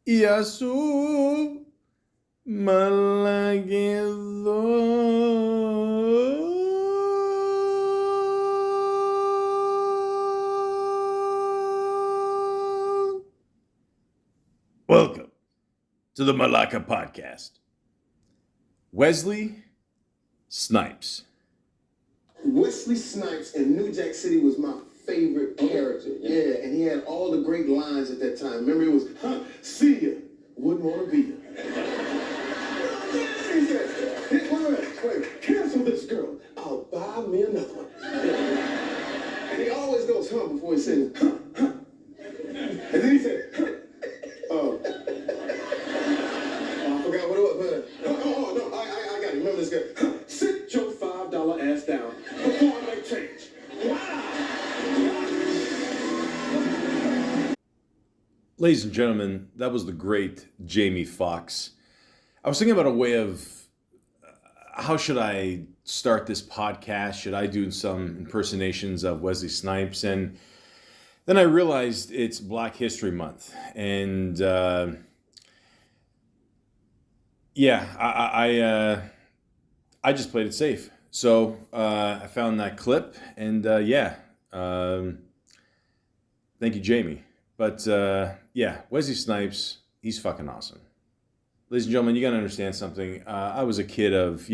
Yasu Malagedo. Welcome to the Malaka podcast. Wesley Snipes. Wesley Snipes in New Jack City was my favorite character. Yeah, and he had all the great lines at that time. Remember, it was, see ya, wouldn't want to be ya. He said, wait, cancel this girl. I'll buy me another one. And he always goes, before he says, And then he said, I forgot what it was. No, I got it. Remember this guy. Sit your $5 ass down before I make change. Ladies and gentlemen, that was the great Jamie Foxx. I was thinking about a way of how should I start this podcast? Should I do some impersonations of Wesley Snipes? And then I realized it's Black History Month. And I just played it safe. So I found that clip, and thank you, Jamie. But Wesley Snipes, he's fucking awesome. Ladies and gentlemen, you gotta understand something. I was a kid of,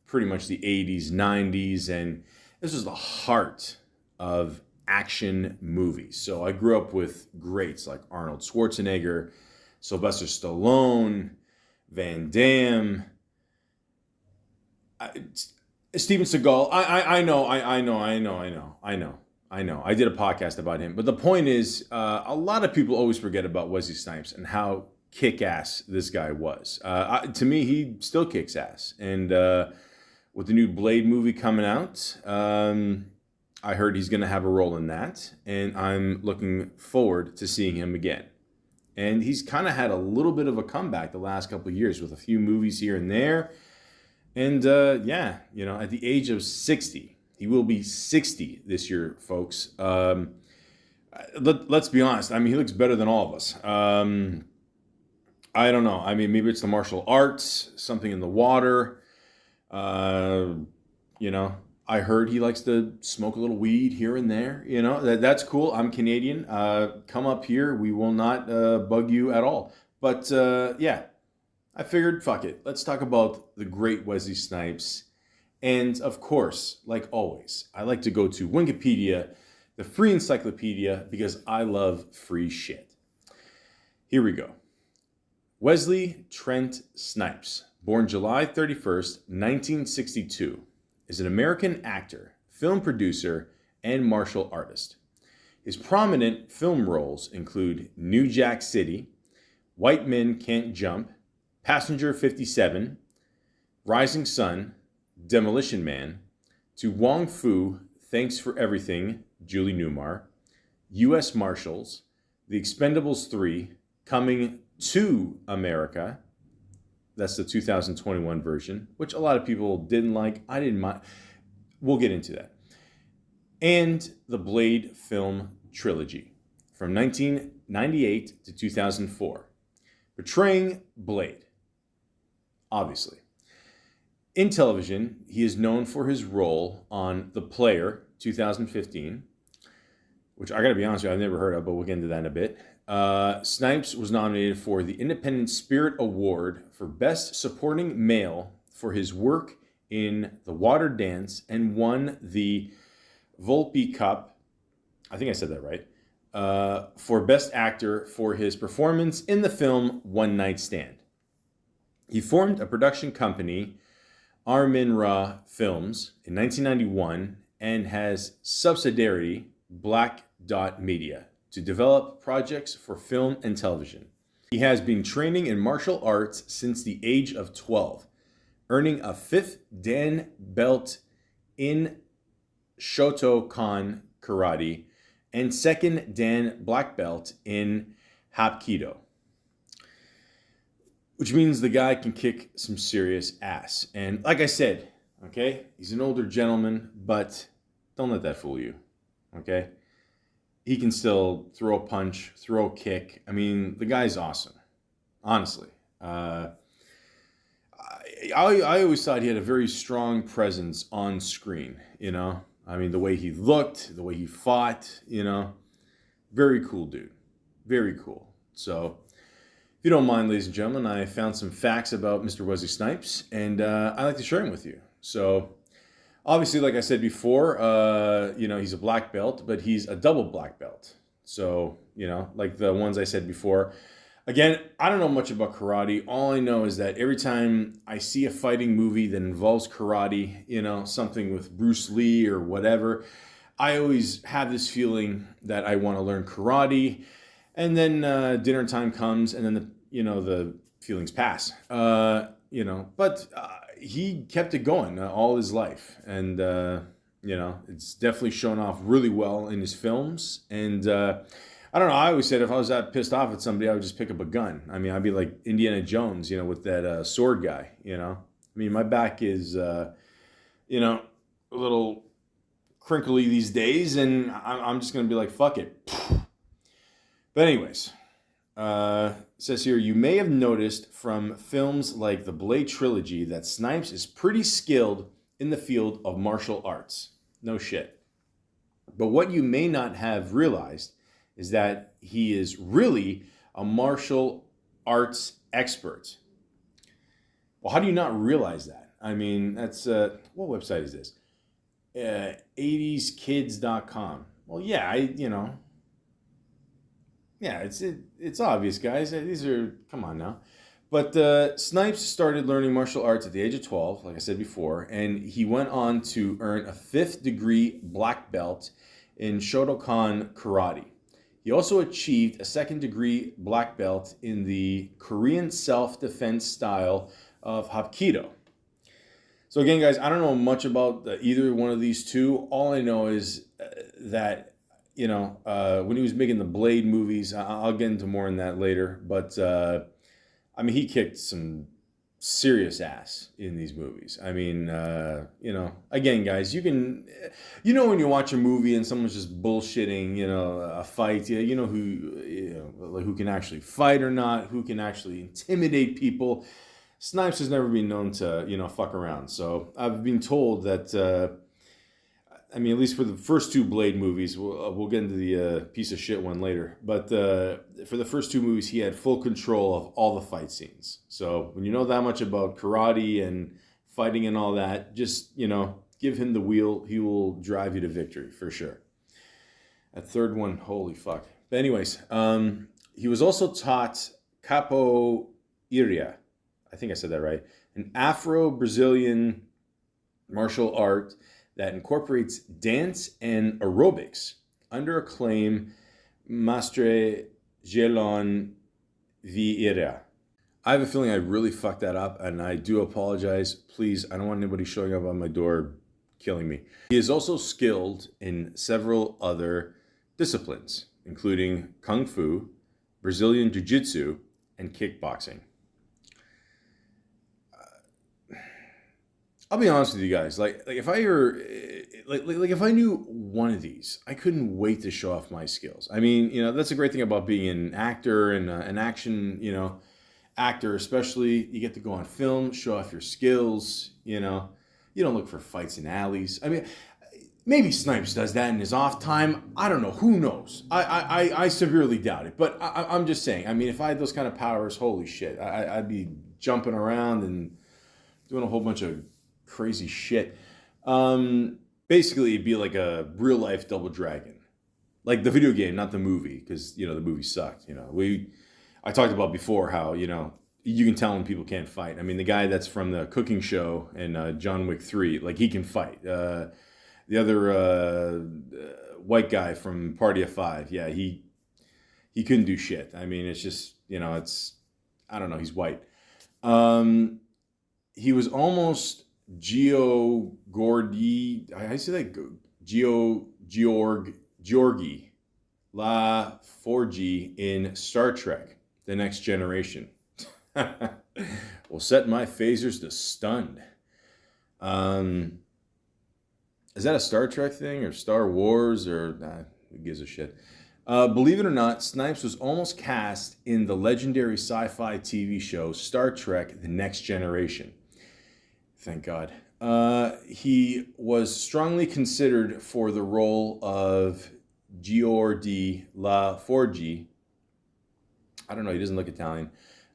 pretty much the 80s, 90s, and this was the heart of action movies. So I grew up with greats like Arnold Schwarzenegger, Sylvester Stallone, Van Damme, Steven Seagal. I know. I did a podcast about him. But the point is, a lot of people always forget about Wesley Snipes and how kick-ass this guy was. To me, he still kicks ass. And with the new Blade movie coming out, I heard he's going to have a role in that. And I'm looking forward to seeing him again. And he's kind of had a little bit of a comeback the last couple of years with a few movies here and there. And at the age of 60, he will be 60 this year, folks. Let's be honest. I mean, he looks better than all of us. I don't know. I mean, maybe it's the martial arts, something in the water. I heard he likes to smoke a little weed here and there. That's cool. I'm Canadian. Come up here. We will not bug you at all. But I figured, fuck it. Let's talk about the great Wesley Snipes. And of course, like always, I like to go to Wikipedia, the free encyclopedia, because I love free shit. Here we go. Wesley Trent Snipes, born July 31st, 1962, is an American actor, film producer, and martial artist. His prominent film roles include New Jack City, White Men Can't Jump, Passenger 57, Rising Sun, Demolition Man, To Wong Fu, Thanks for Everything, Julie Newmar, U.S. Marshals, The Expendables 3, Coming to America, that's the 2021 version, which a lot of people didn't like. I didn't mind. We'll get into that. And the Blade film trilogy from 1998 to 2004, portraying Blade, obviously. In television, he is known for his role on The Player, 2015, which I gotta be honest with you, I've never heard of, but we'll get into that in a bit. Snipes was nominated for the Independent Spirit Award for Best Supporting Male for his work in The Water Dance and won the Volpe Cup, I think I said that right, for Best Actor for his performance in the film One Night Stand. He formed a production company, Armin Ra Films, in 1991 and has subsidiary Black Dot Media to develop projects for film and television. He has been training in martial arts since the age of 12, earning a 5th Dan belt in Shotokan Karate and 2nd Dan black belt in Hapkido, which means the guy can kick some serious ass. And like I said, okay, he's an older gentleman, but don't let that fool you, okay? He can still throw a punch, throw a kick. I mean, the guy's awesome. honestly. I always thought he had a very strong presence on screen, you know? I mean, the way he looked, the way he fought, you know? Very cool dude. Very cool. So, if you don't mind, ladies and gentlemen, I found some facts about Mr. Wesley Snipes, and I like to share them with you. So, obviously, like I said before, you know, he's a black belt, but he's a double black belt. So, you know, like the ones I said before. Again, I don't know much about karate. All I know is that every time I see a fighting movie that involves karate, you know, something with Bruce Lee or whatever, I always have this feeling that I want to learn karate. And then dinner time comes, and then the feelings pass. You know, but he kept it going all his life, and you know, it's definitely shown off really well in his films. And I don't know. I always said if I was that pissed off at somebody, I would just pick up a gun. I mean, I'd be like Indiana Jones, you know, with that sword guy. You know, I mean, my back is, you know, a little crinkly these days, and I'm just gonna be like, fuck it. But anyways, it says here, you may have noticed from films like the Blade trilogy that Snipes is pretty skilled in the field of martial arts. No shit. But what you may not have realized is that he is really a martial arts expert. Well, how do you not realize that? I mean, that's, what website is this? 80skids.com. Well, yeah, you know, yeah, it's obvious, guys. These are, come on now. But Snipes started learning martial arts at the age of 12, like I said before, and he went on to earn a 5th degree black belt in Shotokan karate. He also achieved a 2nd degree black belt in the Korean self-defense style of Hapkido. So again, guys, I don't know much about either one of these two. All I know is that, you know, when he was making the Blade movies, I'll get into more on that later, but I mean, he kicked some serious ass in these movies. I mean, you know, again, guys, you know, when you watch a movie and someone's just bullshitting, you know, a fight, you know who, you know, like who can actually fight or not, who can actually intimidate people. Snipes has never been known to, you know, fuck around. So I've been told that, I mean, at least for the first 2 Blade movies, we'll get into the piece of shit one later. But for the first 2 movies, he had full control of all the fight scenes. So when you know that much about karate and fighting and all that, just, you know, give him the wheel. He will drive you to victory for sure. That third one, holy fuck. But anyways, he was also taught capoeira. I think I said that right. An Afro-Brazilian martial art that incorporates dance and aerobics under acclaim Mestre Gelon Vieira. I have a feeling I really fucked that up, and I do apologize. Please, I don't want anybody showing up on my door killing me. He is also skilled in several other disciplines, including Kung Fu, Brazilian Jiu-Jitsu, and kickboxing. I'll be honest with you guys. Like if I were, like if I knew one of these, I couldn't wait to show off my skills. I mean, you know, that's a great thing about being an actor and an action, you know, actor. Especially, you get to go on film, show off your skills. You know, you don't look for fights in alleys. I mean, maybe Snipes does that in his off time. I don't know. Who knows? I severely doubt it. But I'm just saying. I mean, if I had those kind of powers, holy shit, I'd be jumping around and doing a whole bunch of crazy shit. Basically, it'd be like a real life Double Dragon, like the video game, not the movie, because you know the movie sucked. You know, I talked about before how, you know, you can tell when people can't fight. I mean, the guy that's from the cooking show and John Wick 3, like he can fight. The other white guy from Party of Five, yeah, he couldn't do shit. I mean, it's just, you know, I don't know, he's white. He was almost Georgi, I say that, Georgi La Forgy in Star Trek, The Next Generation. Will set my phasers to stunned. Is that a Star Trek thing or Star Wars or who gives a shit? Believe it or not, Snipes was almost cast in the legendary sci-fi TV show Star Trek: The Next Generation. Thank God. He was strongly considered for the role of Geordi La Forgi. I don't know, he doesn't look Italian.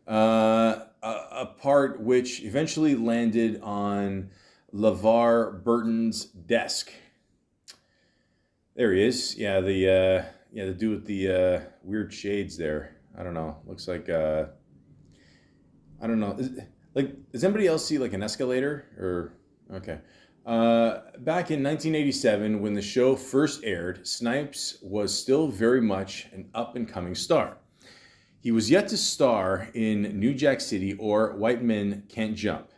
A part which eventually landed on LeVar Burton's desk. There he is. Yeah, the dude with the weird shades there. I don't know. Looks like I don't know. Does anybody else see like an escalator or okay? Back in 1987, when the show first aired, Snipes was still very much an up-and-coming star. He was yet to star in New Jack City or White Men Can't Jump,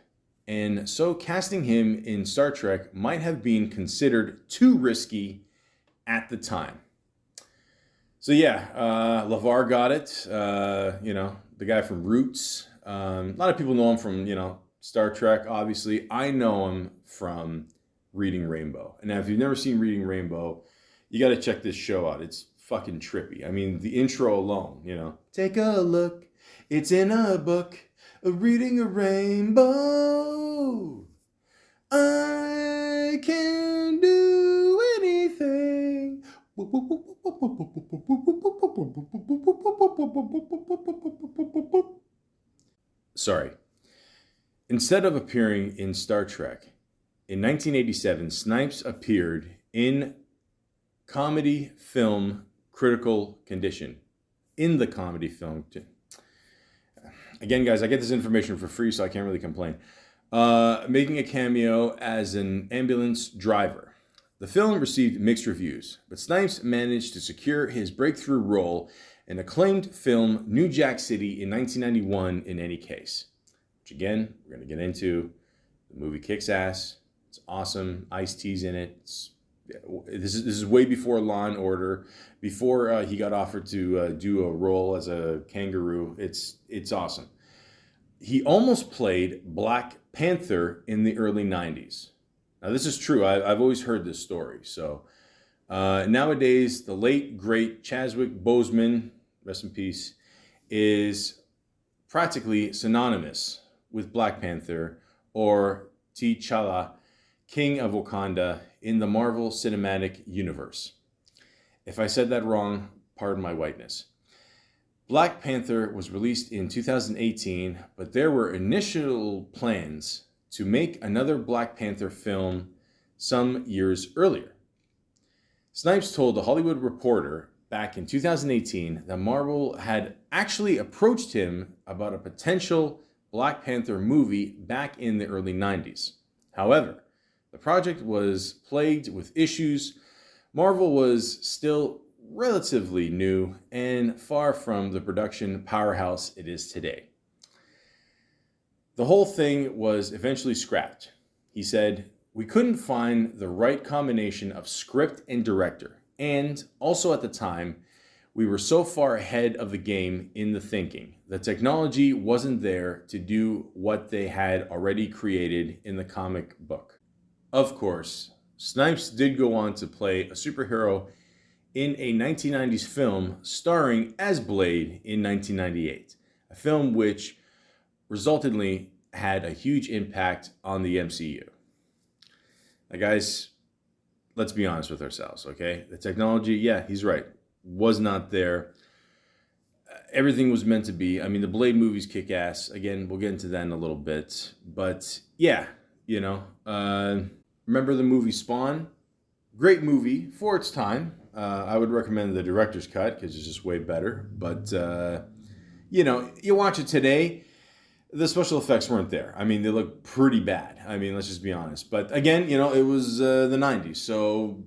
and so casting him in Star Trek might have been considered too risky at the time. So yeah, LeVar got it. The guy from Roots. A lot of people know him from, Star Trek, obviously. I know him from Reading Rainbow. And now, if you've never seen Reading Rainbow, you got to check this show out. It's fucking trippy. I mean, the intro alone, Take a look. It's in a book. Reading a rainbow. I can do anything. Sorry. Instead of appearing in Star Trek, in 1987, Snipes appeared in comedy film Critical Condition. In the comedy film. Again, guys, I get this information for free, so I can't really complain. Making a cameo as an ambulance driver. The film received mixed reviews, but Snipes managed to secure his breakthrough role in acclaimed film New Jack City in 1991 in any case. Which again, we're going to get into. The movie kicks ass. It's awesome. Ice-T's in it. This is way before Law and Order, before he got offered to do a role as a kangaroo. It's awesome. He almost played Black Panther in the early 90s. Now, this is true. I've always heard this story. So nowadays, the late, great Chadwick Boseman, rest in peace, is practically synonymous with Black Panther or T'Challa, King of Wakanda in the Marvel Cinematic Universe. If I said that wrong, pardon my whiteness. Black Panther was released in 2018, but there were initial plans to make another Black Panther film some years earlier. Snipes told The Hollywood Reporter back in 2018 that Marvel had actually approached him about a potential Black Panther movie back in the early 90s. However, the project was plagued with issues. Marvel was still relatively new and far from the production powerhouse it is today. The whole thing was eventually scrapped. He said, "We couldn't find the right combination of script and director. And also at the time, we were so far ahead of the game in the thinking. The technology wasn't there to do what they had already created in the comic book." Of course, Snipes did go on to play a superhero in a 1990s film starring as Blade in 1998, a film which resultantly had a huge impact on the MCU. Now, guys, let's be honest with ourselves, okay? The technology, yeah, he's right, was not there. Everything was meant to be. I mean, the Blade movies kick ass. Again, we'll get into that in a little bit. But yeah, remember the movie Spawn? Great movie for its time. I would recommend the director's cut because it's just way better. But, you watch it today, the special effects weren't there. I mean, they look pretty bad. I mean, let's just be honest. But again, it was the 90s. So,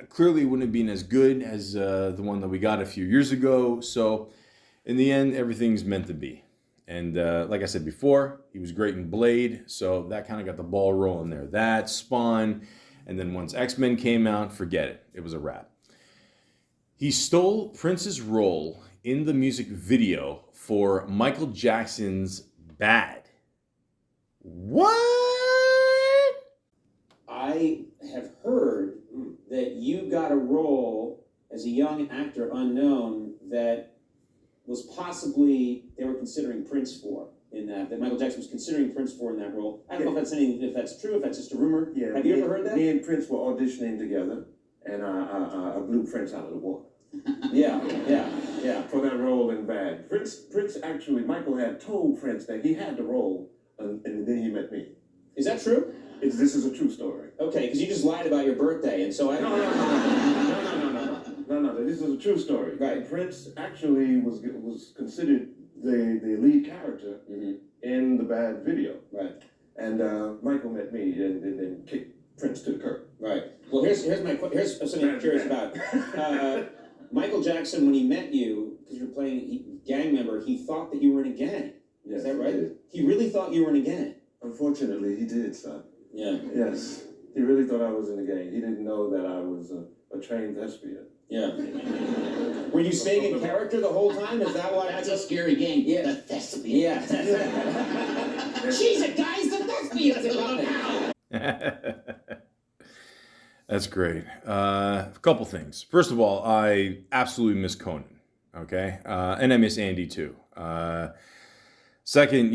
clearly it wouldn't have been as good as the one that we got a few years ago. So in the end, everything's meant to be. And like I said before, he was great in Blade. So that kind of got the ball rolling there. That, Spawn. And then once X-Men came out, forget it. It was a wrap. He stole Prince's role in the music video for Michael Jackson's Bad. What? I have heard that you got a role as a young actor unknown that was possibly they were considering Prince for in that Michael Jackson was considering Prince for in that role. I don't know if that's true, if that's just a rumor. Yeah, have you ever heard that? Me and Prince were auditioning together, and I blew Prince out of the water. Yeah. For that role in Bad. Prince actually, Michael had told Prince that he had the role, and then he met me. Is that true? This is a true story. Okay, because you just lied about your birthday, and so I don't No. This is a true story. Right. Prince actually was considered the lead character in the Bad video. Right. And Michael met me and then kicked Prince to the curb. Right. Well, here's something I'm curious about. Michael Jackson, when he met you, because you're playing gang member, he thought that you were in a gang. Yes, is that right? He did. He really thought you were in a gang. Unfortunately, he did, son. Yeah. Yes. He really thought I was in the gang. He didn't know that I was a trained thespian. Yeah. Were you staying in character the whole time? Is that why? That's a scary game. Yeah. The thespian. Yeah. Jesus, guys, the thespians are out now. That's great. A couple things. First of all, I absolutely miss Conan. Okay, and I miss Andy too. Second,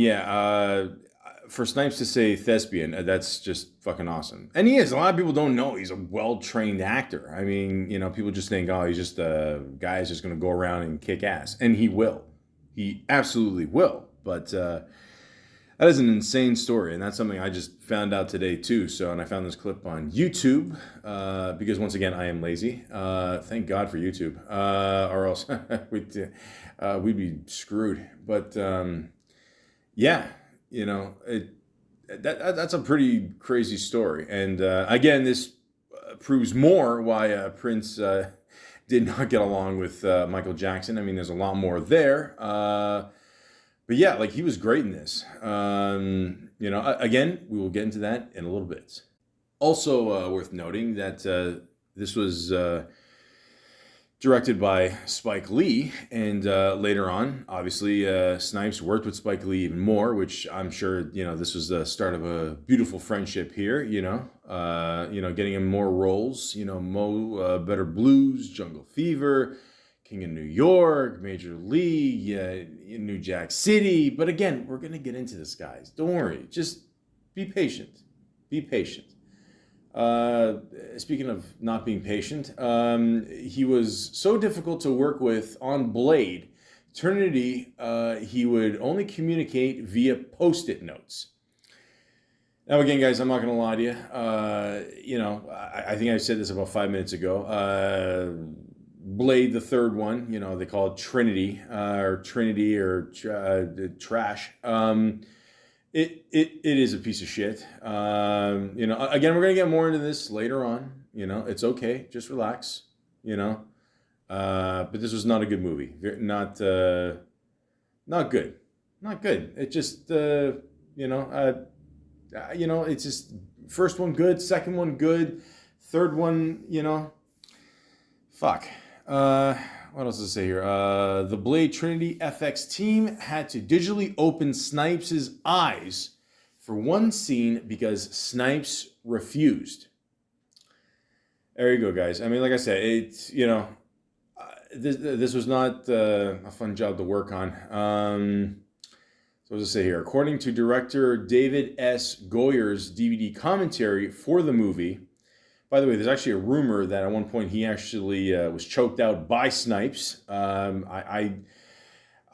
for Snipes to say thespian, that's just fucking awesome. And he is. A lot of people don't know he's a well-trained actor. I mean, people just think, oh, he's just a guy who's just going to go around and kick ass. And he will. He absolutely will. But that is an insane story. And that's something I just found out today, too. And I found this clip on YouTube because, once again, I am lazy. Thank God for YouTube. Or else we'd be screwed. But, that's a pretty crazy story. And again, this proves more why Prince did not get along with Michael Jackson. I mean, there's a lot more there. But yeah, like he was great in this. Again, we will get into that in a little bit. Also worth noting that this was directed by Spike Lee, and later on, obviously, Snipes worked with Spike Lee even more, which I'm sure, this was the start of a beautiful friendship here, getting him more roles, Better Blues, Jungle Fever, King of New York, Major League, New Jack City. But again, we're going to get into this, guys. Don't worry. Just be patient. Be patient. Speaking of not being patient, he was so difficult to work with on Blade. Eternity, he would only communicate via Post-it notes. Now, again, guys, I'm not going to lie to you. I think I said this about 5 minutes ago. Blade, the third one, they call it Trinity, or Trash. It is a piece of shit. Again, we're gonna get more into this later on. It's okay. Just relax. But this was not a good movie. Not good. Not good. It just it's just first one good, second one good, third one, fuck. What else does it say here? The Blade Trinity FX team had to digitally open Snipes' eyes for one scene because Snipes refused. There you go, guys. I mean, like I said, it's, this was not a fun job to work on. So what does it say here? According to director David S. Goyer's DVD commentary for the movie, by the way, there's actually a rumor that at one point he actually was choked out by Snipes. I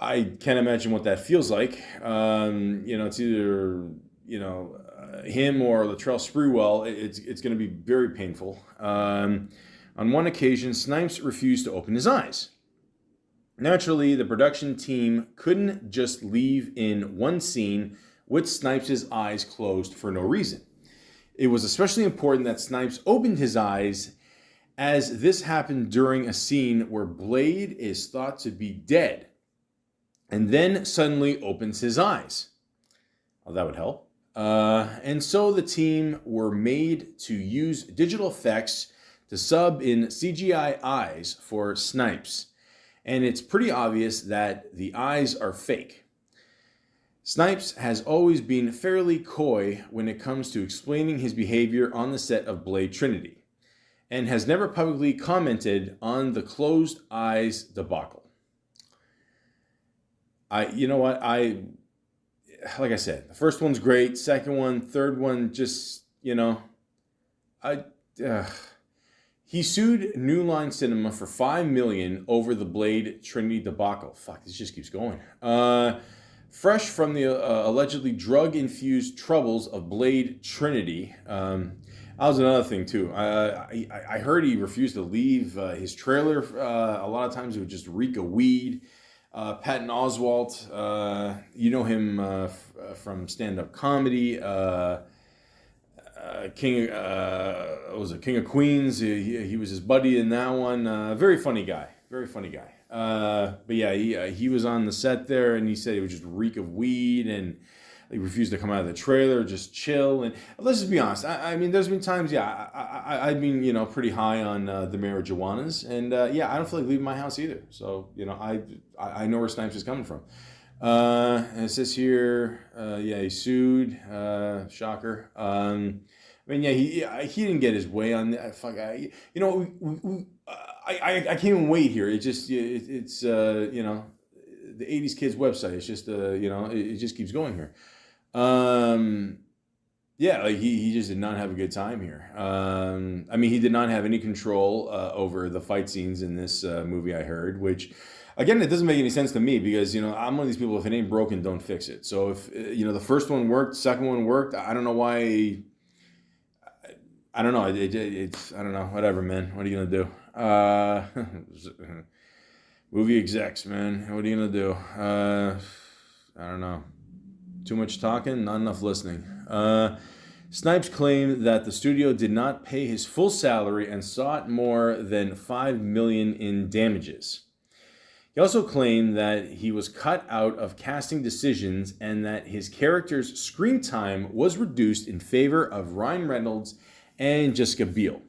can't imagine what that feels like. It's either him or Latrell Sprewell. It's going to be very painful. On one occasion, Snipes refused to open his eyes. Naturally, the production team couldn't just leave in one scene with Snipes' eyes closed for no reason. It was especially important that Snipes opened his eyes, as this happened during a scene where Blade is thought to be dead and then suddenly opens his eyes. Well, that would help. And so the team were made to use digital effects to sub in CGI eyes for Snipes. And it's pretty obvious that the eyes are fake. Snipes has always been fairly coy when it comes to explaining his behavior on the set of Blade Trinity. and has never publicly commented on the Closed Eyes debacle. You know what, like I said, the first one's great, second one, third one, just, he sued New Line Cinema for $5 million over the Blade Trinity debacle. Fuck, this just keeps going. Fresh from the allegedly drug-infused troubles of Blade Trinity. That was another thing too. I heard he refused to leave his trailer. A lot of times it would just reek of weed. Patton Oswalt, you know him from stand-up comedy. King of Queens? He was his buddy in that one. Very funny guy. But yeah, he was on the set there, and he said it would just reek of weed, and he refused to come out of the trailer, just chill. And let's just be honest. I mean, there's been times, I've been, pretty high on the marijuanas, and I don't feel like leaving my house either. So, I know where Snipes is coming from. And it says here, he sued. Shocker. I mean, he didn't get his way on that. Fuck, I can't even wait here. It just, it's the 80s Kids website. It's just, it just keeps going here. He just did not have a good time here. I mean, he did not have any control over the fight scenes in this movie, I heard, which, again, it doesn't make any sense to me because, I'm one of these people, if it ain't broken, don't fix it. So if, the first one worked, the second one worked, I don't know why. I don't know. It's I don't know. Whatever, man. What are you gonna do? Movie execs, man. What are you gonna do? I don't know. Too much talking, not enough listening. Snipes claimed that the studio did not pay his full salary and sought more than $5 million in damages. He also claimed that he was cut out of casting decisions and that his character's screen time was reduced in favor of Ryan Reynolds and Jessica Biel.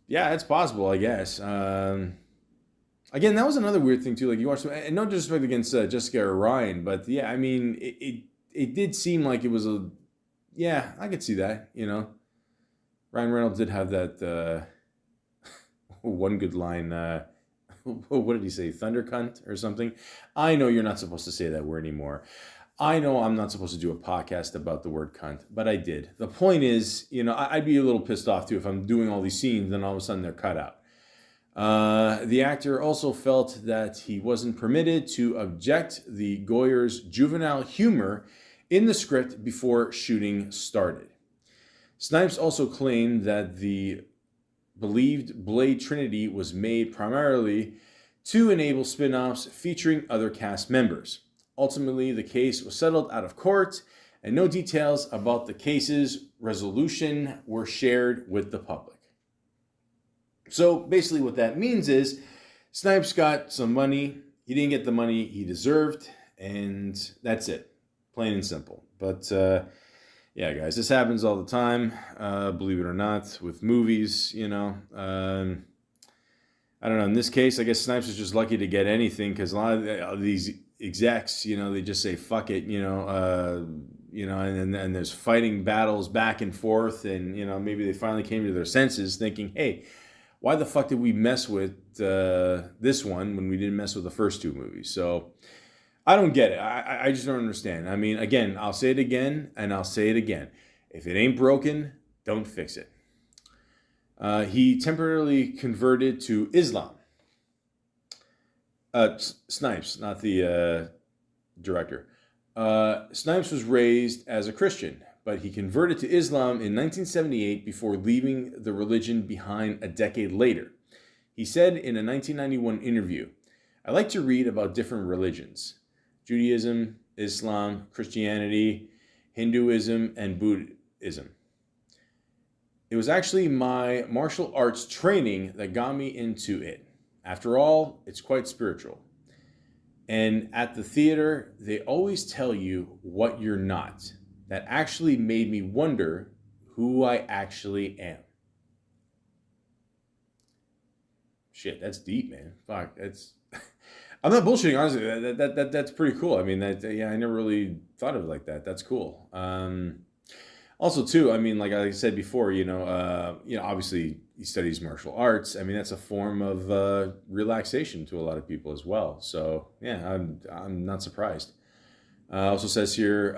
It's possible, I guess. Again, that was another weird thing too. Like you watched, and no disrespect against Jessica or Ryan, but yeah, I mean, it did seem like it was I could see that. Ryan Reynolds did have that one good line. What did he say? Thunder cunt or something? I know you're not supposed to say that word anymore. I know I'm not supposed to do a podcast about the word cunt, but I did. The point is, I'd be a little pissed off too if I'm doing all these scenes and all of a sudden they're cut out. The actor also felt that he wasn't permitted to object the Goyer's juvenile humor in the script before shooting started. Snipes also claimed that the believed Blade Trinity was made primarily to enable spin-offs featuring other cast members. Ultimately, the case was settled out of court, and no details about the case's resolution were shared with the public. So basically what that means is Snipes got some money. He didn't get the money he deserved, and that's it. Plain and simple. But guys, this happens all the time, believe it or not, with movies, I don't know. In this case, I guess Snipes is just lucky to get anything because a lot of these execs, they just say fuck it, and there's fighting battles back and forth, and maybe they finally came to their senses, thinking, hey, why the fuck did we mess with this one when we didn't mess with the first two movies? So I don't get it. I just don't understand. I mean, again, I'll say it again, and I'll say it again. If it ain't broken, don't fix it. He temporarily converted to Islam. Snipes, not the director. Snipes was raised as a Christian, but he converted to Islam in 1978 before leaving the religion behind a decade later. He said in a 1991 interview, "I like to read about different religions: Judaism, Islam, Christianity, Hinduism, and Buddhism. It was actually my martial arts training that got me into it. After all, it's quite spiritual. And at the theater, they always tell you what you're not. That actually made me wonder who I actually am." Shit, that's deep, man. Fuck, that's... I'm not bullshitting, honestly. That's pretty cool. I mean, I never really thought of it like that. That's cool. Also, too, I mean, like I said before, obviously he studies martial arts. I mean, that's a form of relaxation to a lot of people as well. So yeah, I'm not surprised. Also says here,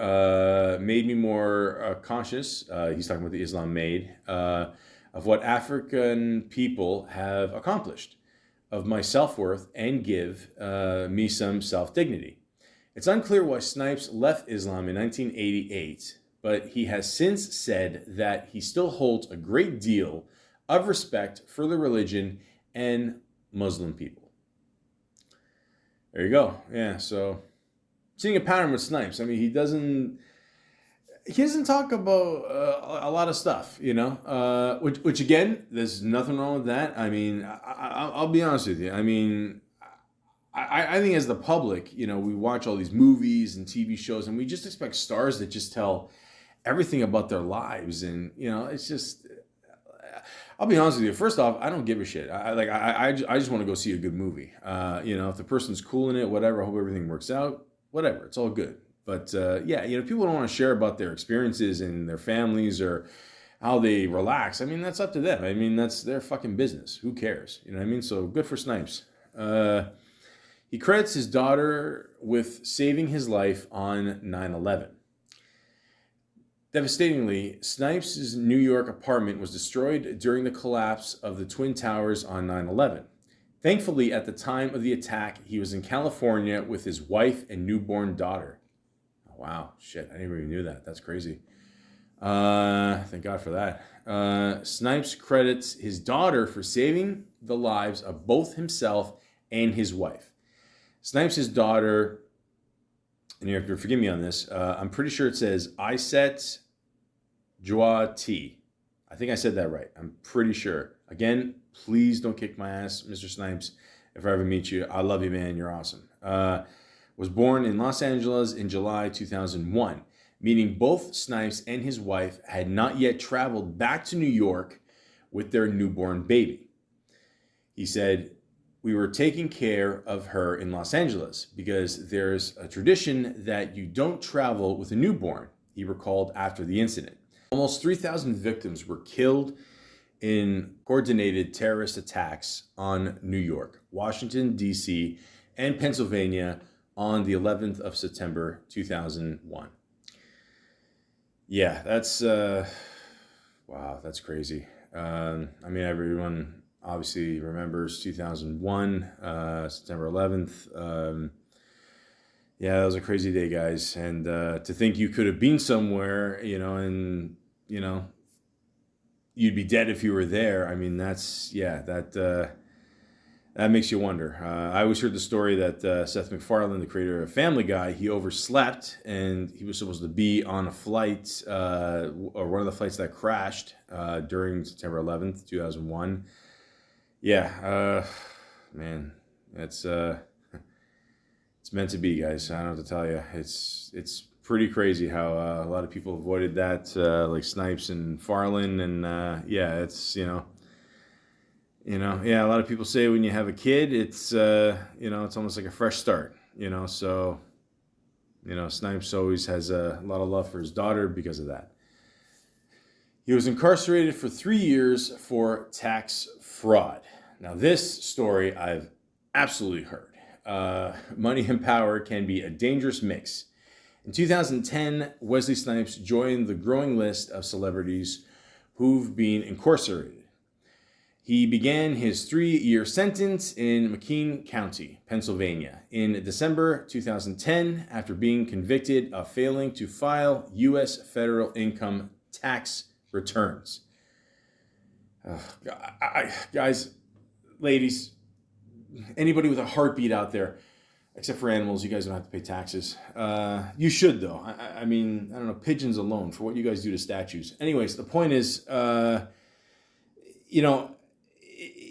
made me more conscious. He's talking about the Islam made of what African people have accomplished, of my self-worth, and give me some self-dignity. It's unclear why Snipes left Islam in 1988, but he has since said that he still holds a great deal of respect for the religion and Muslim people. There you go. Yeah, so seeing a pattern with Snipes. I mean, he doesn't talk about a lot of stuff, which again, there's nothing wrong with that. I mean, I'll be honest with you. I mean, I think as the public, we watch all these movies and TV shows, and we just expect stars that just tell everything about their lives, and it's just. I'll be honest with you. First off, I don't give a shit. I just want to go see a good movie. If the person's cool in it, whatever. I hope everything works out. Whatever, it's all good. But people don't want to share about their experiences and their families or how they relax. I mean, that's up to them. I mean, that's their fucking business. Who cares? You know what I mean? So good for Snipes. He credits his daughter with saving his life on 9/11. Devastatingly, Snipes' New York apartment was destroyed during the collapse of the Twin Towers on 9/11. Thankfully, at the time of the attack, he was in California with his wife and newborn daughter. Oh, wow, shit, I never even knew that. That's crazy. Thank God for that. Snipes credits his daughter for saving the lives of both himself and his wife. Snipes' daughter, and you have to forgive me on this, I'm pretty sure it says Iset Joati. I think I said that right. I'm pretty sure. Again, please don't kick my ass, Mr. Snipes. If I ever meet you, I love you, man. You're awesome. Was born in Los Angeles in July 2001, meaning both Snipes and his wife had not yet traveled back to New York with their newborn baby. He said, "We were taking care of her in Los Angeles because there's a tradition that you don't travel with a newborn," he recalled after the incident. Almost 3,000 victims were killed in coordinated terrorist attacks on New York, Washington, D.C., and Pennsylvania on the 11th of September, 2001. Yeah, that's, wow, that's crazy. I mean, everyone obviously remembers 2001, September 11th. Yeah, that was a crazy day, guys. And to think you could have been somewhere, and, you'd be dead if you were there. I mean, that makes you wonder. I always heard the story that Seth MacFarlane, the creator of Family Guy, he overslept and he was supposed to be on a flight, or one of the flights that crashed during September 11th, 2001. Yeah, man, it's meant to be, guys. I don't know what to tell you. It's pretty crazy how a lot of people avoided that, like Snipes and Farland, and it's yeah. A lot of people say when you have a kid, it's it's almost like a fresh start. So Snipes always has a lot of love for his daughter because of that. He was incarcerated for 3 years for tax fraud. Now, this story I've absolutely heard. Money and power can be a dangerous mix. In 2010, Wesley Snipes joined the growing list of celebrities who've been incarcerated. He began his 3-year sentence in McKean County, Pennsylvania, in December 2010 after being convicted of failing to file U.S. federal income tax returns. Guys, ladies, anybody with a heartbeat out there, except for animals, you guys don't have to pay taxes. You should, though. I mean, I don't know, pigeons alone, for what you guys do to statues. Anyways, the point is,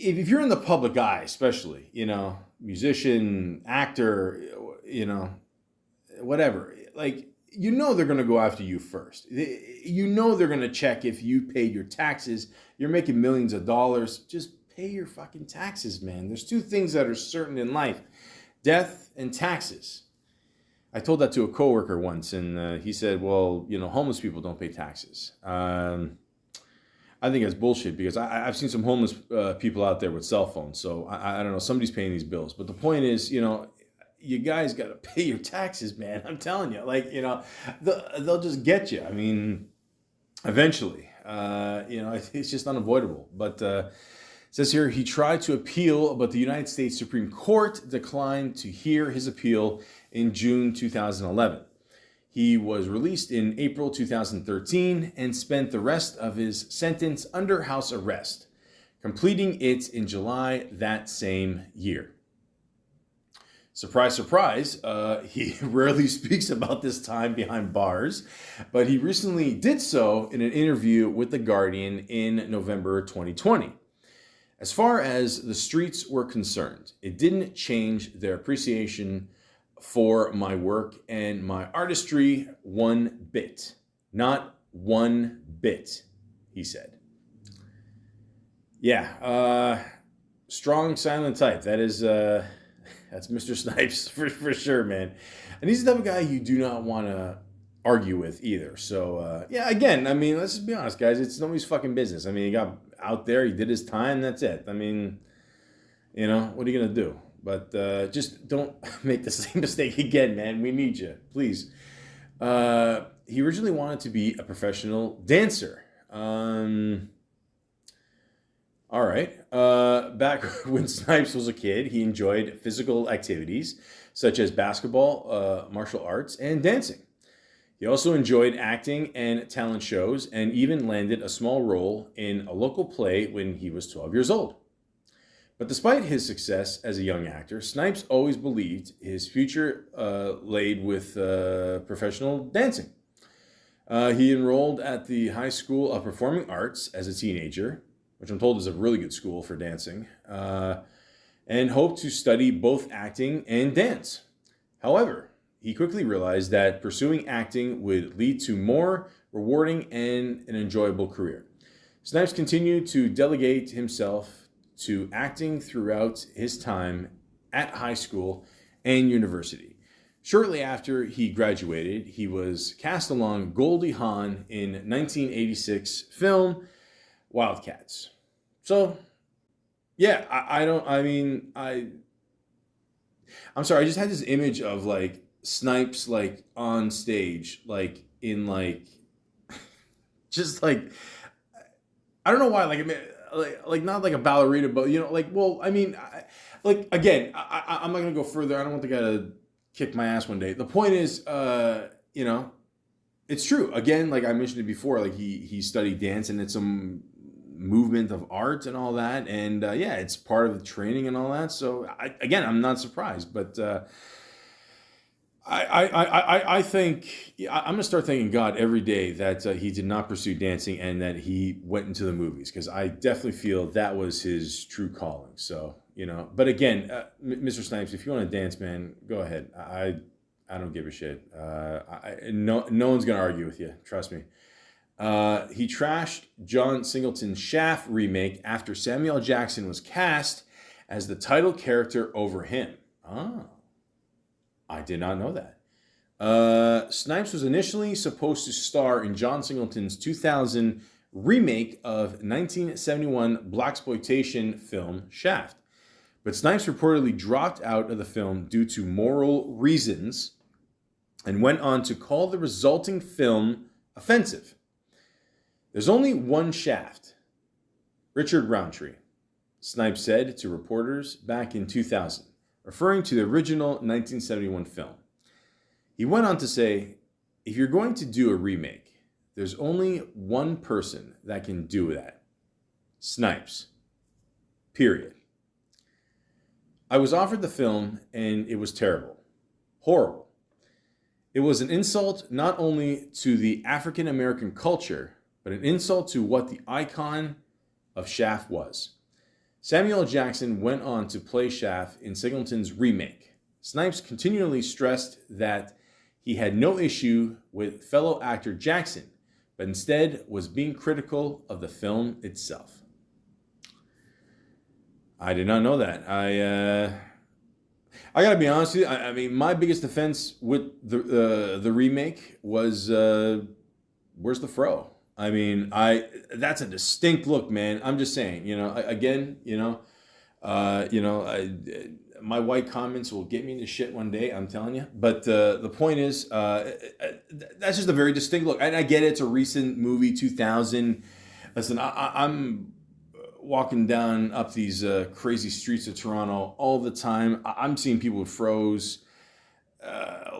if you're in the public eye, especially, musician, actor, whatever, like, they're going to go after you first. They're going to check if you paid your taxes. You're making millions of dollars. Just pay your fucking taxes, man. There's two things that are certain in life: death and taxes. I told that to a coworker once, and he said, "Well, homeless people don't pay taxes." I think that's bullshit because I've seen some homeless people out there with cell phones. So I don't know. Somebody's paying these bills. But the point is, you guys got to pay your taxes, man. I'm telling you. They'll just get you. I mean, eventually. It's just unavoidable. But it says here, he tried to appeal, but the United States Supreme Court declined to hear his appeal in June 2011. He was released in April 2013 and spent the rest of his sentence under house arrest, completing it in July that same year. Surprise, surprise, he rarely speaks about this time behind bars, but he recently did so in an interview with The Guardian in November 2020. As far as the streets were concerned, it didn't change their appreciation for my work and my artistry one bit. Not one bit, he said. Yeah, strong silent type. That's Mr. Snipes for sure, man. And he's the type of guy you do not want to argue with either. So, again, I mean, let's just be honest, guys. It's nobody's fucking business. I mean, he got out there, he did his time, that's it. I mean, what are you going to do? But just don't make the same mistake again, man. We need you, please. He originally wanted to be a professional dancer. All right. Back when Snipes was a kid, he enjoyed physical activities such as basketball, martial arts, and dancing. He also enjoyed acting and talent shows and even landed a small role in a local play when he was 12 years old. But despite his success as a young actor, Snipes always believed his future laid with professional dancing. He enrolled at the High School of Performing Arts as a teenager, which I'm told is a really good school for dancing, and hoped to study both acting and dance. However, he quickly realized that pursuing acting would lead to more rewarding and an enjoyable career. Snipes continued to delegate himself to acting throughout his time at high school and university. Shortly after he graduated, he was cast along Goldie Hawn in 1986 film Wildcats. So, yeah, I'm sorry, I just had this image of Snipes on stage, just I don't know why, not like a ballerina, but again, I'm not gonna go further. I don't want the guy to kick my ass one day. The point is, it's true. Again, like I mentioned it before, he studied dance and it's some movement of art and all that, and it's part of the training and all that. So I'm not surprised, but I think I'm gonna start thanking God every day that he did not pursue dancing and that he went into the movies, because I definitely feel that was his true calling. So but again, Mr. Snipes, if you want to dance, man, go ahead. I don't give a shit. No one's gonna argue with you. Trust me. He trashed John Singleton's Shaft remake after Samuel L. Jackson was cast as the title character over him. Ah. I did not know that. Snipes was initially supposed to star in John Singleton's 2000 remake of 1971 blaxploitation film Shaft. But Snipes reportedly dropped out of the film due to moral reasons and went on to call the resulting film offensive. There's only one Shaft. Richard Roundtree, Snipes said to reporters back in 2000. Referring to the original 1971 film. He went on to say, if you're going to do a remake, there's only one person that can do that. Snipes. Period. I was offered the film and it was terrible. Horrible. It was an insult not only to the African American culture, but an insult to what the icon of Shaft was. Samuel L. Jackson went on to play Shaft in Singleton's remake. Snipes continually stressed that he had no issue with fellow actor Jackson, but instead was being critical of the film itself. I did not know that. I I gotta be honest with you. I mean, my biggest offense with the remake was where's the fro? I mean, that's a distinct look, man. I'm just saying. Again, my white comments will get me into shit one day. I'm telling you. But the point is, that's just a very distinct look. And I get it. It's a recent movie, 2000. Listen, I'm walking down up these crazy streets of Toronto all the time. I'm seeing people with fros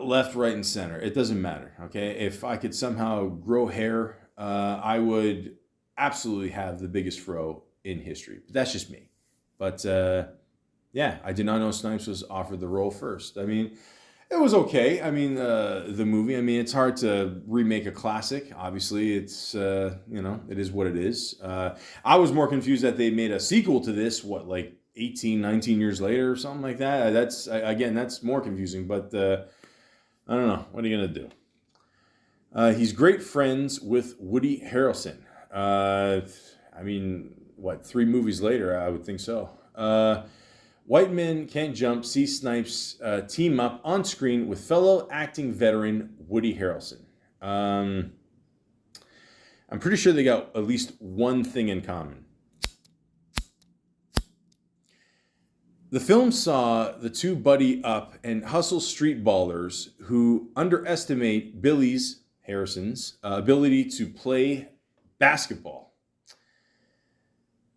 left, right, and center. It doesn't matter, okay? If I could somehow grow hair, I would absolutely have the biggest fro in history. But that's just me. But yeah, I did not know Snipes was offered the role first. I mean, it was okay. I mean, the movie, I mean, it's hard to remake a classic. Obviously, it's, it is what it is. I was more confused that they made a sequel to this, like 18, 19 years later or something like that. That's more confusing, but I don't know. What are you going to do? He's great friends with Woody Harrelson. I mean, 3 movies later? I would think so. White Men Can't Jump see Snipes team up on screen with fellow acting veteran Woody Harrelson. I'm pretty sure they got at least one thing in common. The film saw the two buddy up and hustle street ballers who underestimate Harrison's ability to play basketball.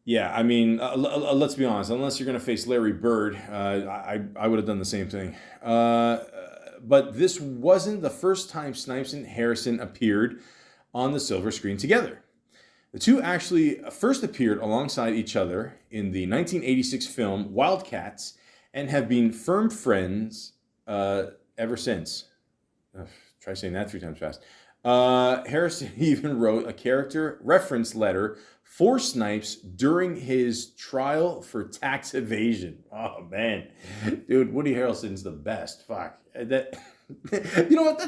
Yeah, I mean, let's be honest. Unless you're going to face Larry Bird, I would have done the same thing. But this wasn't the first time Snipes and Harrison appeared on the silver screen together. The two actually first appeared alongside each other in the 1986 film Wildcats and have been firm friends ever since. Try saying that 3 times fast. Harrison even wrote a character reference letter for Snipes during his trial for tax evasion. Oh man, dude, Woody Harrelson's the best. Fuck that. You know what?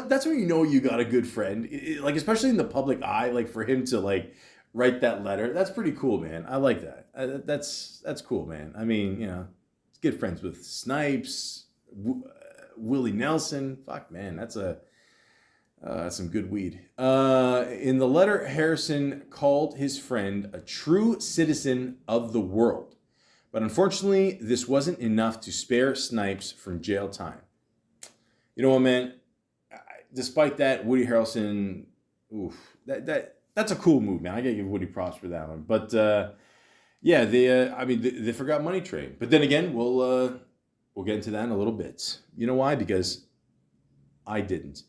That's when you got a good friend. Like especially in the public eye, like for him to like write that letter. That's pretty cool, man. I like that. That's cool, man. I mean, he's good friends with Snipes, Willie Nelson. Fuck, man, that's some good weed. In the letter, Harrison called his friend a true citizen of the world. But unfortunately, this wasn't enough to spare Snipes from jail time. You know what, man? Despite that, Woody Harrelson, that's a cool move, man. I gotta give Woody props for that one. But yeah, they forgot Money Train. But then again, we'll get into that in a little bit. You know why? Because I didn't.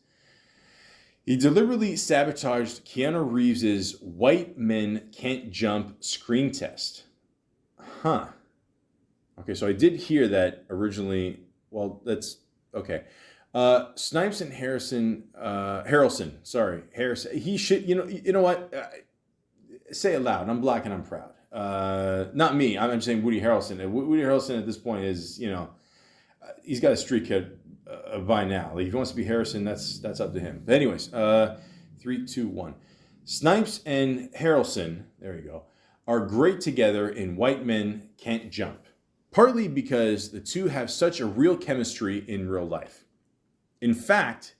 He deliberately sabotaged Keanu Reeves' White Men Can't Jump screen test. Huh. Okay, so I did hear that originally. Well, that's okay. Snipes and Harrison. He should. You know what? Say it loud. I'm black and I'm proud. Not me. I'm just saying Woody Harrelson. Woody Harrelson at this point is, he's got a street cred by now. Like if he wants to be Harrison, that's up to him. But anyways, 3, 2, 1. Snipes and Harrelson, there you go, are great together in White Men Can't Jump. Partly because the two have such a real chemistry in real life. In fact,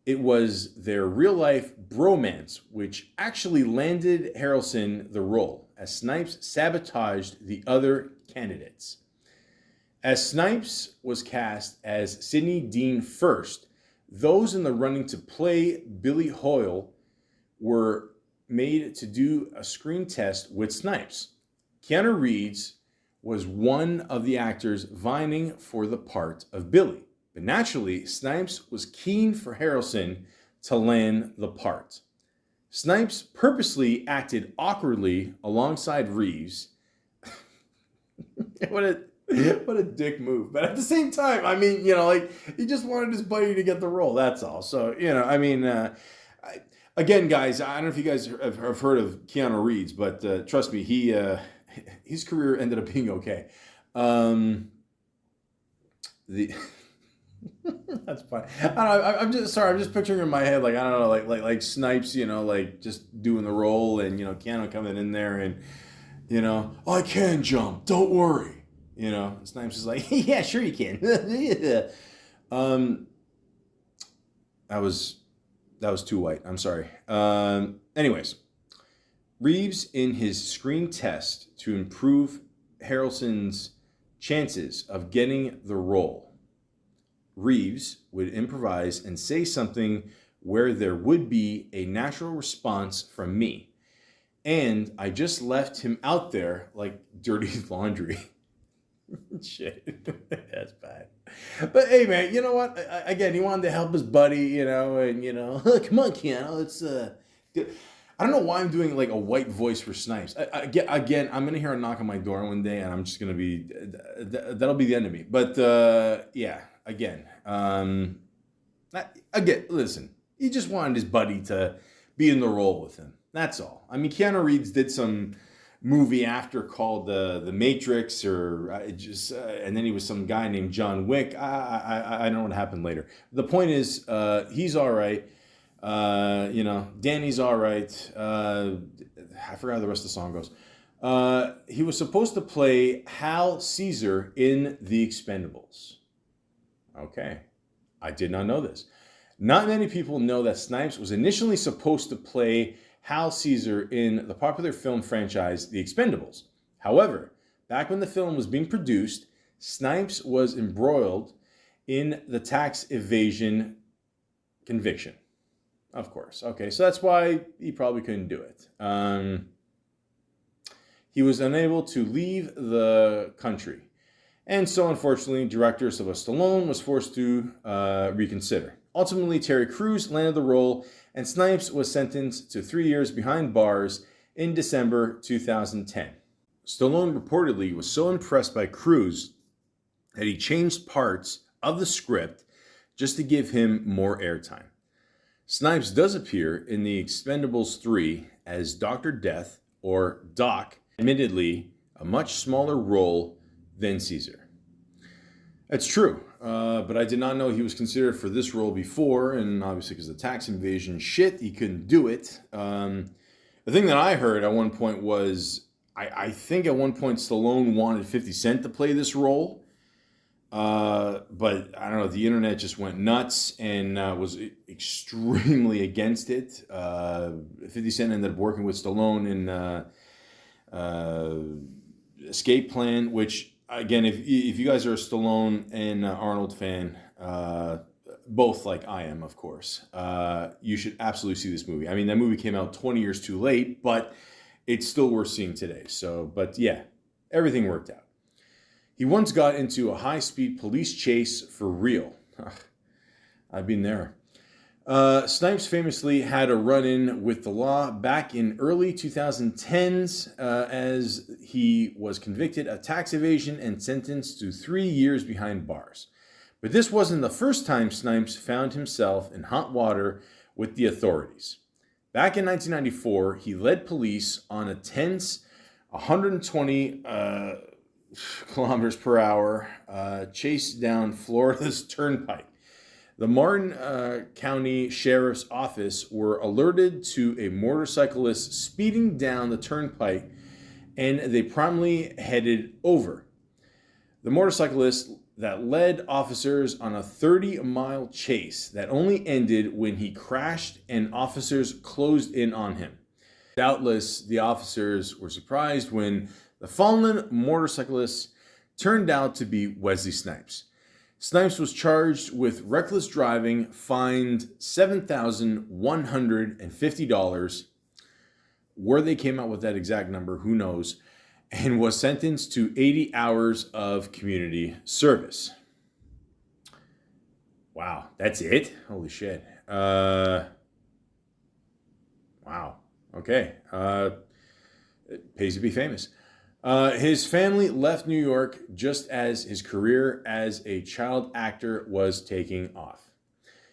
it was their real life bromance which actually landed Harrelson the role, as Snipes sabotaged the other candidates. As Snipes was cast as Sidney Dean first, those in the running to play Billy Hoyle were made to do a screen test with Snipes. Keanu Reeves was one of the actors vying for the part of Billy. But naturally, Snipes was keen for Harrelson to land the part. Snipes purposely acted awkwardly alongside Reeves. What a dick move. But at the same time, I mean, he just wanted his buddy to get the role. That's all. So, again, guys, I don't know if you guys have heard of Keanu Reeves, but trust me, his career ended up being okay. That's fine. I'm just sorry. I'm just picturing in my head, like, I don't know, like Snipes, like just doing the role, and Keanu coming in there, and I can jump. Don't worry. You know, Snipes is like, yeah, sure you can. Yeah. That was too white. I'm sorry. Anyways, Reeves, in his screen test to improve Harrelson's chances of getting the role, Reeves would improvise and say something where there would be a natural response from me. And I just left him out there like dirty laundry. Shit, that's bad. But hey, man, you know what? Again, he wanted to help his buddy, you know, and you know, come on, Keanu, let's. I don't know why I'm doing like a white voice for Snipes. Again, I'm gonna hear a knock on my door one day, and I'm just gonna be. That'll be the end of me. But yeah, again, listen, he just wanted his buddy to be in the role with him. That's all. I mean, Keanu Reeves did some movie after called The Matrix, or and then he was some guy named John Wick. I don't know what happened later. The point is, he's all right. You know, Danny's all right. I forgot how the rest of the song goes. He was supposed to play Hal Caesar in The Expendables. Okay, I did not know this. Not many people know that Snipes was initially supposed to play Hal Caesar in the popular film franchise The Expendables. However, back when the film was being produced, Snipes was embroiled in the tax evasion conviction. Of course. Okay, so that's why he probably couldn't do it. He was unable to leave the country. And so, unfortunately, director Sylvester Stallone was forced to reconsider. Ultimately, Terry Crews landed the role, and Snipes was sentenced to 3 years behind bars in December 2010. Stallone reportedly was so impressed by Crews that he changed parts of the script just to give him more airtime. Snipes does appear in The Expendables 3 as Dr. Death, or Doc, admittedly a much smaller role than Caesar. That's true, but I did not know he was considered for this role before, and obviously because of the tax invasion shit, he couldn't do it. The thing that I heard at one point was, I think at one point Stallone wanted 50 Cent to play this role, but I don't know, the internet just went nuts and was extremely against it. 50 Cent ended up working with Stallone in Escape Plan, which, again, if you guys are a Stallone and Arnold fan, both like I am, of course, you should absolutely see this movie. I mean, that movie came out 20 years too late, but it's still worth seeing today. So, but yeah, everything worked out. He once got into a high-speed police chase for real. I've been there. Snipes famously had a run-in with the law back in early 2010s as he was convicted of tax evasion and sentenced to 3 years behind bars. But this wasn't the first time Snipes found himself in hot water with the authorities. Back in 1994, he led police on a tense 120 kilometers per hour chase down Florida's turnpike. The Martin County Sheriff's Office were alerted to a motorcyclist speeding down the turnpike, and they promptly headed over. The motorcyclist that led officers on a 30-mile chase that only ended when he crashed and officers closed in on him. Doubtless, the officers were surprised when the fallen motorcyclist turned out to be Wesley Snipes. Snipes was charged with reckless driving, fined $7,150. Where they came out with that exact number, who knows, and was sentenced to 80 hours of community service. Wow, that's it? Holy shit. Wow. Okay. It pays to be famous. His family left New York just as his career as a child actor was taking off.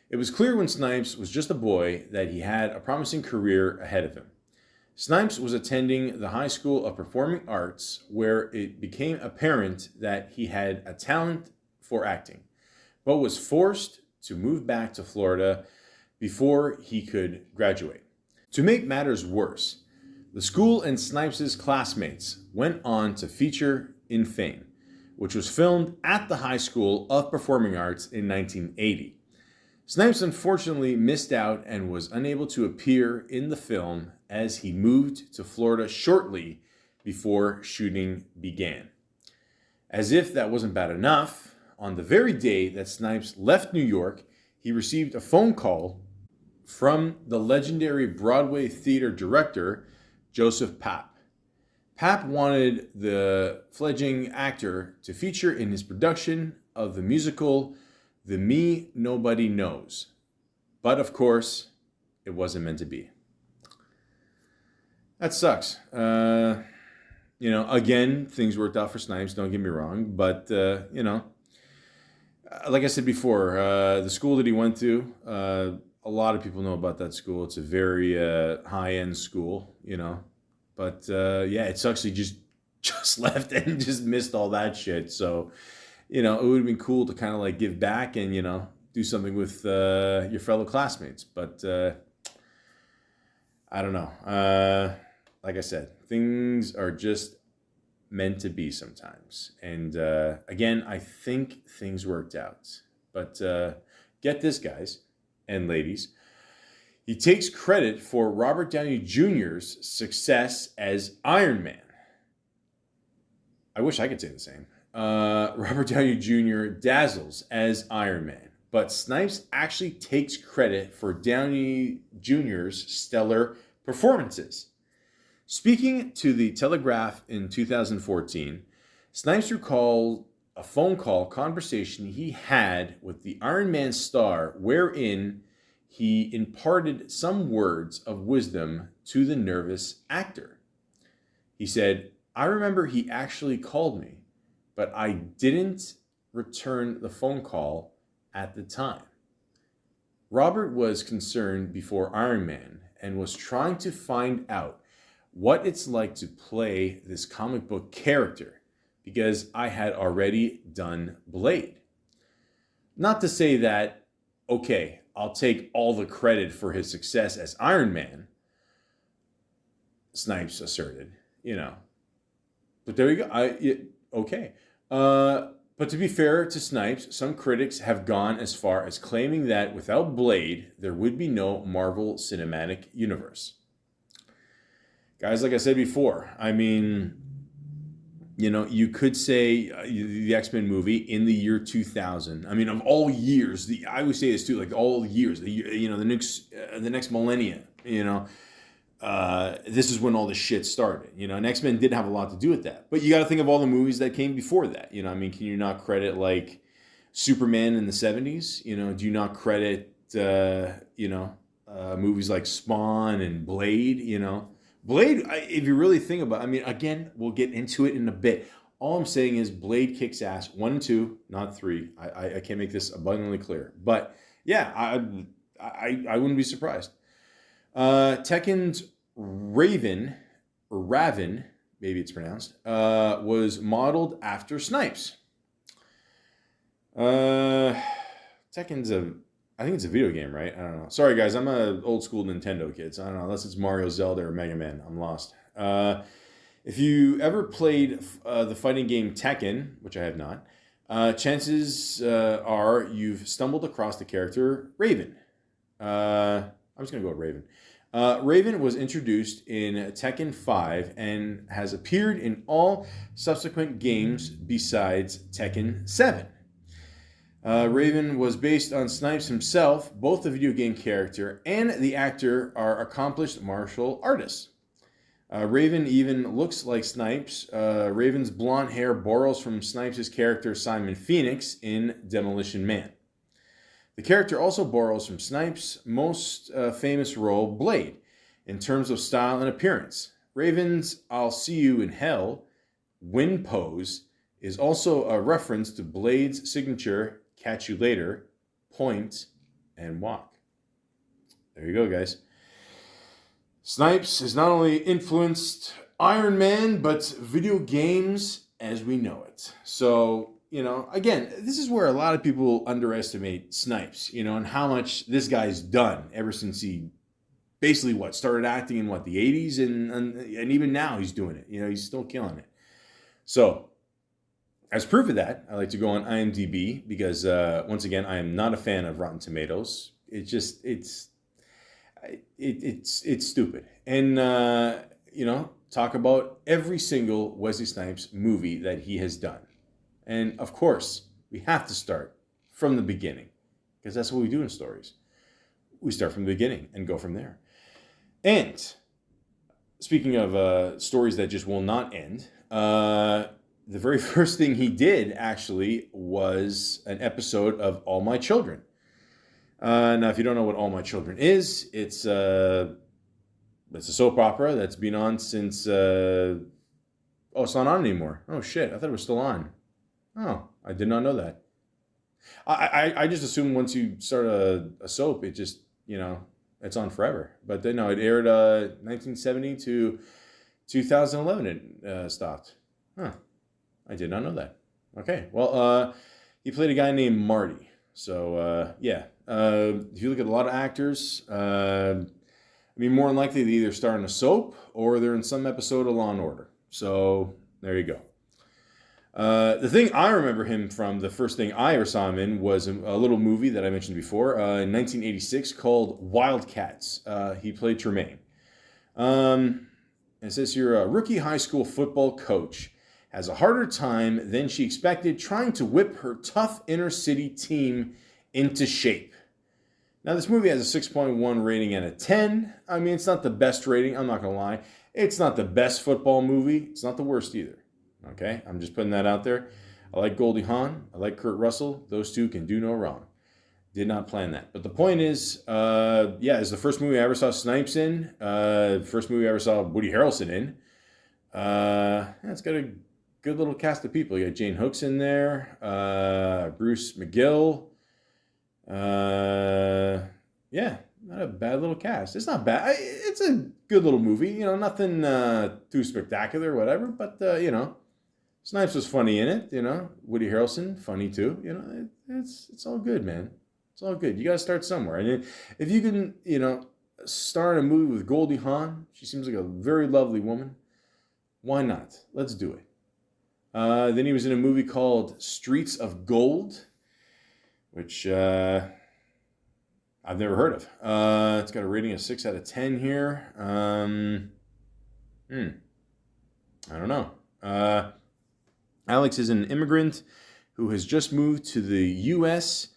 It was clear when Snipes was just a boy that he had a promising career ahead of him. Snipes was attending the High School of Performing Arts, where it became apparent that he had a talent for acting, but was forced to move back to Florida before he could graduate. To make matters worse, the school and Snipes' classmates went on to feature in fame, which was filmed at the High School of Performing Arts in 1980. Snipes unfortunately missed out and was unable to appear in the film as he moved to Florida shortly before shooting began. As if that wasn't bad enough, on the very day that Snipes left New York, he received a phone call from the legendary Broadway theater director, Joseph Papp. Papp wanted the fledgling actor to feature in his production of the musical The Me Nobody Knows. But of course, it wasn't meant to be. That sucks. Again, things worked out for Snipes, don't get me wrong. But, like I said before, the school that he went to, a lot of people know about that school. It's a very high-end school, But, it sucks he just left and just missed all that shit. So, it would have been cool to kind of like give back and, do something with your fellow classmates. But I don't know. Like I said, things are just meant to be sometimes. And again, I think things worked out. But get this, guys and ladies. He takes credit for Robert Downey Jr.'s success as Iron Man. I wish I could say the same. Robert Downey Jr. dazzles as Iron Man, but Snipes actually takes credit for Downey Jr.'s stellar performances. Speaking to the Telegraph in 2014, Snipes recalled a phone call conversation he had with the Iron Man star wherein he imparted some words of wisdom to the nervous actor. He said, "I remember he actually called me, but I didn't return the phone call at the time." Robert was concerned before Iron Man and was trying to find out what it's like to play this comic book character because I had already done Blade. Not to say that, okay, I'll take all the credit for his success as Iron Man, Snipes asserted, But there you go. Okay. But to be fair to Snipes, some critics have gone as far as claiming that without Blade, there would be no Marvel Cinematic Universe. Guys, like I said before, you could say the X-Men movie in the year 2000. Of all years, I would say this too, like all years, the next millennia, this is when all this shit started, and X-Men did have a lot to do with that. But you got to think of all the movies that came before that, can you not credit like Superman in the 70s? Do you not credit, movies like Spawn and Blade, Blade, if you really think about it, again, we'll get into it in a bit. All I'm saying is Blade kicks ass. 1 and 2, not 3. I can't make this abundantly clear. But yeah, I wouldn't be surprised. Tekken's Raven, or Raven, maybe it's pronounced, was modeled after Snipes. Tekken's I think it's a video game, right? I don't know. Sorry, guys. I'm an old school Nintendo kid, so I don't know. Unless it's Mario, Zelda, or Mega Man. I'm lost. If you ever played the fighting game Tekken, which I have not, chances are you've stumbled across the character Raven. I'm just going to go with Raven. Raven was introduced in Tekken 5 and has appeared in all subsequent games besides Tekken 7. Raven was based on Snipes himself. Both the video game character and the actor are accomplished martial artists. Raven even looks like Snipes. Raven's blonde hair borrows from Snipes' character Simon Phoenix in Demolition Man. The character also borrows from Snipes' most famous role, Blade, in terms of style and appearance. Raven's "I'll see you in hell" win pose is also a reference to Blade's signature "catch you later," point, and walk. There you go, guys. Snipes has not only influenced Iron Man, but video games as we know it. So, again, this is where a lot of people underestimate Snipes, and how much this guy's done ever since he basically started acting in the 80s, and even now he's doing it. He's still killing it. So, As proof of that, I like to go on IMDb because once again, I am not a fan of Rotten Tomatoes. It's stupid. And talk about every single Wesley Snipes movie that he has done. And of course, we have to start from the beginning because that's what we do in stories. We start from the beginning and go from there. And speaking of stories that just will not end, the very first thing he did actually was an episode of All My Children. Now, if you don't know what All My Children is, it's a soap opera that's been on since... it's not on anymore. Oh, shit. I thought it was still on. Oh, I did not know that. I just assume once you start a soap, it just, it's on forever. But then, no, it aired 1970 to 2011 it stopped. Huh. I did not know that. Okay. Well, he played a guy named Marty. So, if you look at a lot of actors, more than likely they either star in a soap or they're in some episode of Law and Order. So, there you go. The thing I remember him from, the first thing I ever saw him in was a little movie that I mentioned before in 1986 called Wildcats. He played Tremaine. It says here, a rookie high school football coach has a harder time than she expected trying to whip her tough inner city team into shape. Now, this movie has a 6.1 rating out of 10. It's not the best rating. I'm not going to lie. It's not the best football movie. It's not the worst either. Okay? I'm just putting that out there. I like Goldie Hawn. I like Kurt Russell. Those two can do no wrong. Did not plan that. But the point is, it's the first movie I ever saw Snipes in. First movie I ever saw Woody Harrelson in. It's got a good little cast of people. You got Jane Hooks in there. Bruce McGill. Not a bad little cast. It's not bad. It's a good little movie. Nothing too spectacular or whatever. But, Snipes was funny in it. Woody Harrelson, funny too. It's all good, man. It's all good. You got to start somewhere. And if you can, star in a movie with Goldie Hawn, she seems like a very lovely woman. Why not? Let's do it. Then he was in a movie called Streets of Gold, which I've never heard of. It's got a rating of 6 out of 10 here. I don't know. Alex is an immigrant who has just moved to the U.S.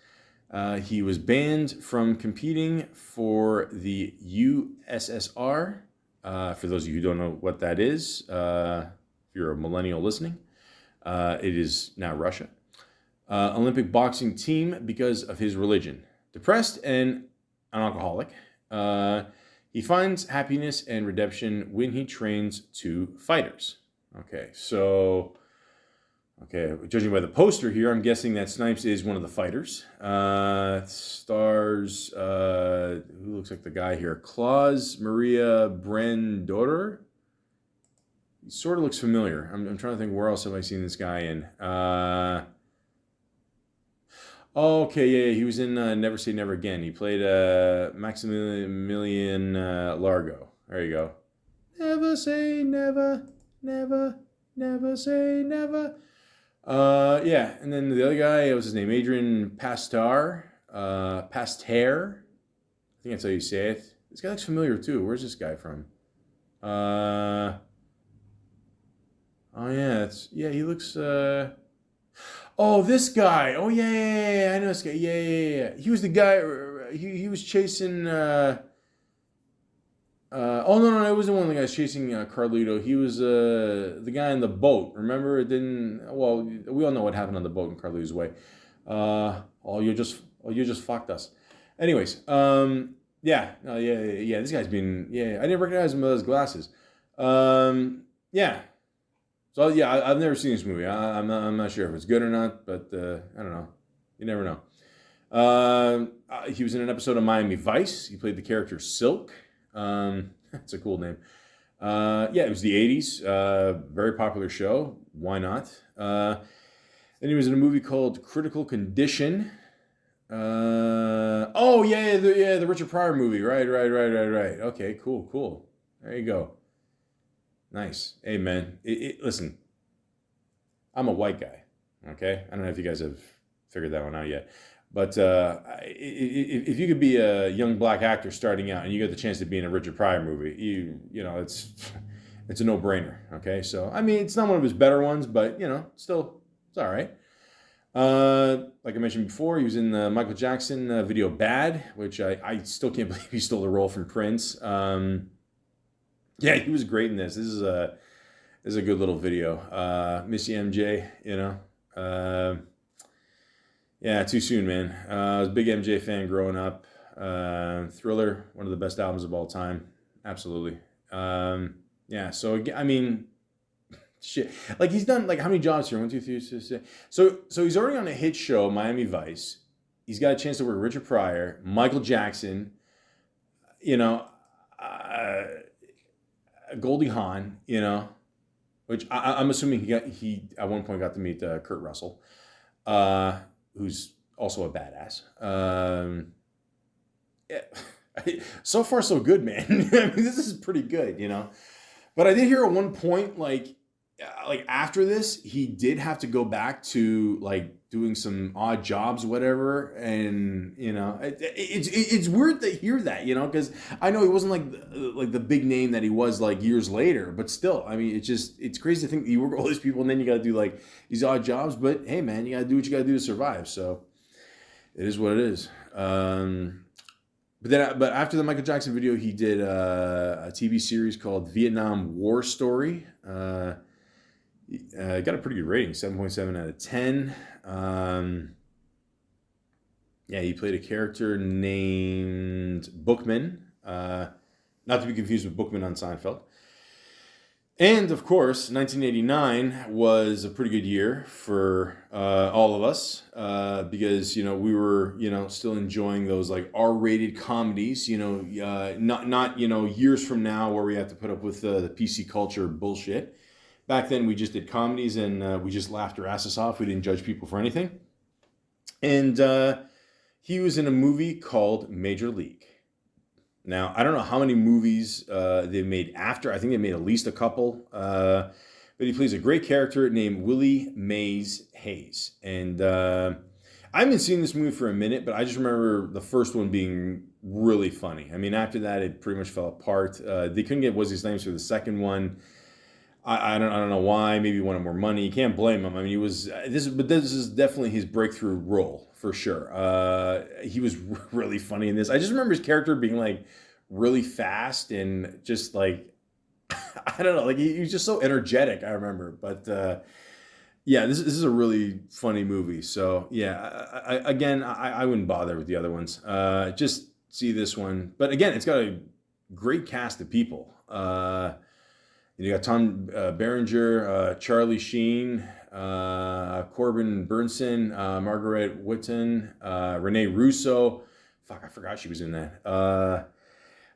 He was banned from competing for the USSR. For those of you who don't know what that is, if you're a millennial listening, it is now Russia. Olympic boxing team because of his religion. Depressed and an alcoholic, he finds happiness and redemption when he trains two fighters. Judging by the poster here, I'm guessing that Snipes is one of the fighters. Stars, who looks like the guy here? Klaus Maria Brandauer. He sort of looks familiar. I'm trying to think, where else have I seen this guy in? He was in Never Say Never Again. He played Maximilian Largo. There you go. Never say never, never, never say never. And then the other guy, what was his name? Adrian Pastar. Pasteur. I think that's how you say it. This guy looks familiar too. Where's this guy from? He looks, this guy. I know this guy. Yeah. He was the guy, he was chasing, no, it wasn't one of the guys chasing Carlito. He was the guy in the boat. Remember, we all know what happened on the boat in Carlito's way. You just fucked us. Anyways, this guy's been, I didn't recognize him with his glasses. So I've never seen this movie. I'm not sure if it's good or not, but I don't know. You never know. He was in an episode of Miami Vice. He played the character Silk. That's a cool name. It was the 80s. Very popular show. Why not? Then he was in a movie called Critical Condition. The Richard Pryor movie. Right. Okay, cool. There you go. Nice. Hey, man. Listen, I'm a white guy. Okay, I don't know if you guys have figured that one out yet. But if you could be a young black actor starting out and you get the chance to be in a Richard Pryor movie, you know it's a no-brainer. Okay, so I mean it's not one of his better ones, but you know still it's all right. Like I mentioned before, he was in the Michael Jackson video "Bad," which I still can't believe he stole the role from Prince. Yeah, he was great in this. This is a good little video. Missy MJ, you know. Yeah, too soon, man. I was a big MJ fan growing up. Thriller, one of the best albums of all time. Absolutely. Yeah, so, I mean, shit. Like, he's done, like, how many jobs here? 1, 2, 3, 4, 6. So he's already on a hit show, Miami Vice. He's got a chance to work with Richard Pryor, Michael Jackson, you know, Goldie Hawn, you know, which I'm assuming he at one point got to meet Kurt Russell. Who's also a badass. Yeah. So far, so good, man. I mean, this is pretty good, you know. But I did hear at one point, like after this, he did have to go back to like doing some odd jobs, whatever. And you know, it's weird to hear that, you know, because I know he wasn't like the big name that he was like years later, but still, I mean, it's crazy to think that you work with all these people and then you got to do like these odd jobs. But hey, man, you got to do what you got to do to survive. So it is what it is. But after the Michael Jackson video, he did a TV series called Vietnam War Story. Got a pretty good rating, 7.7 out of 10. Yeah, he played a character named Bookman, not to be confused with Bookman on Seinfeld. And of course, 1989 was a pretty good year for all of us because you know we were still enjoying those like R-rated comedies. You know, not years from now where we have to put up with the PC culture bullshit. Back then, we just did comedies and we just laughed our asses off. We didn't judge people for anything. And he was in a movie called Major League. Now, I don't know how many movies they made after. I think they made at least a couple. But he plays a great character named Willie Mays Hayes. And I haven't seen this movie for a minute, but I just remember the first one being really funny. I mean, after that, it pretty much fell apart. They couldn't get Wesley Snipes for the second one. I don't know why. Maybe he wanted more money. You can't blame him. I mean, this is definitely his breakthrough role for sure. He was really funny in this. I just remember his character being like really fast and just like I don't know, like he was just so energetic. I remember, but yeah, this is a really funny movie. So yeah, I wouldn't bother with the other ones. Just see this one. But again, it's got a great cast of people. You got Tom Berenger, Charlie Sheen, Corbin Burnson, Margaret Whitten, Renee Russo. Fuck, I forgot she was in that.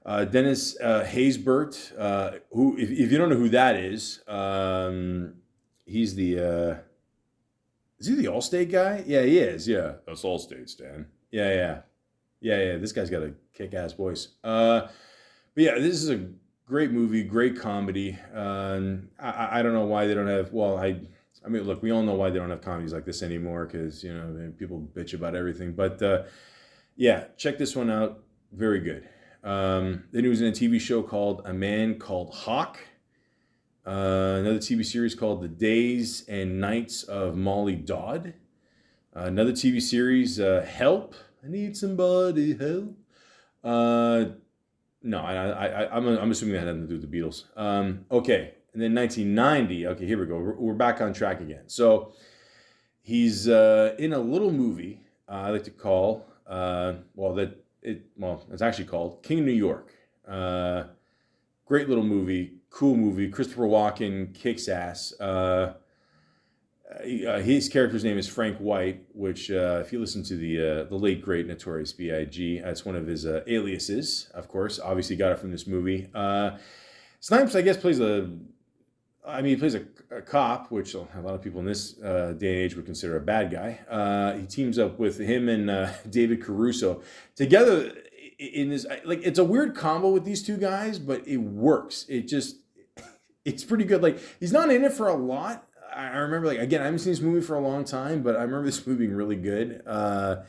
Dennis Haysbert, who, if you don't know who that is, he's the, is he the Allstate guy? Yeah, he is. Yeah, that's Allstate, Stan. Yeah. This guy's got a kick-ass voice. But yeah, this is a great movie, great comedy. I don't know why they don't have. Well, I mean, look, we all know why they don't have comedies like this anymore because people bitch about everything. But yeah, check this one out. Very good. Then he was in a TV show called A Man Called Hawk. Another TV series called The Days and Nights of Molly Dodd. Another TV series, Help. I Need Somebody Help. No, I'm assuming that had nothing to do with the Beatles. Okay, and then 1990. Okay, here we go. We're back on track again. So he's in a little movie I like to call it's actually called King of New York. Great little movie, cool movie. Christopher Walken kicks ass. His character's name is Frank White, which if you listen to the late great Notorious B.I.G., that's one of his aliases. Of course, obviously got it from this movie. Snipes, I guess, plays a cop, which a lot of people in this day and age would consider a bad guy. He teams up with him and David Caruso together in this. Like, it's a weird combo with these two guys, but it works. It's pretty good. Like, he's not in it for a lot. I remember, like, again, I haven't seen this movie for a long time, but I remember this movie being really good. But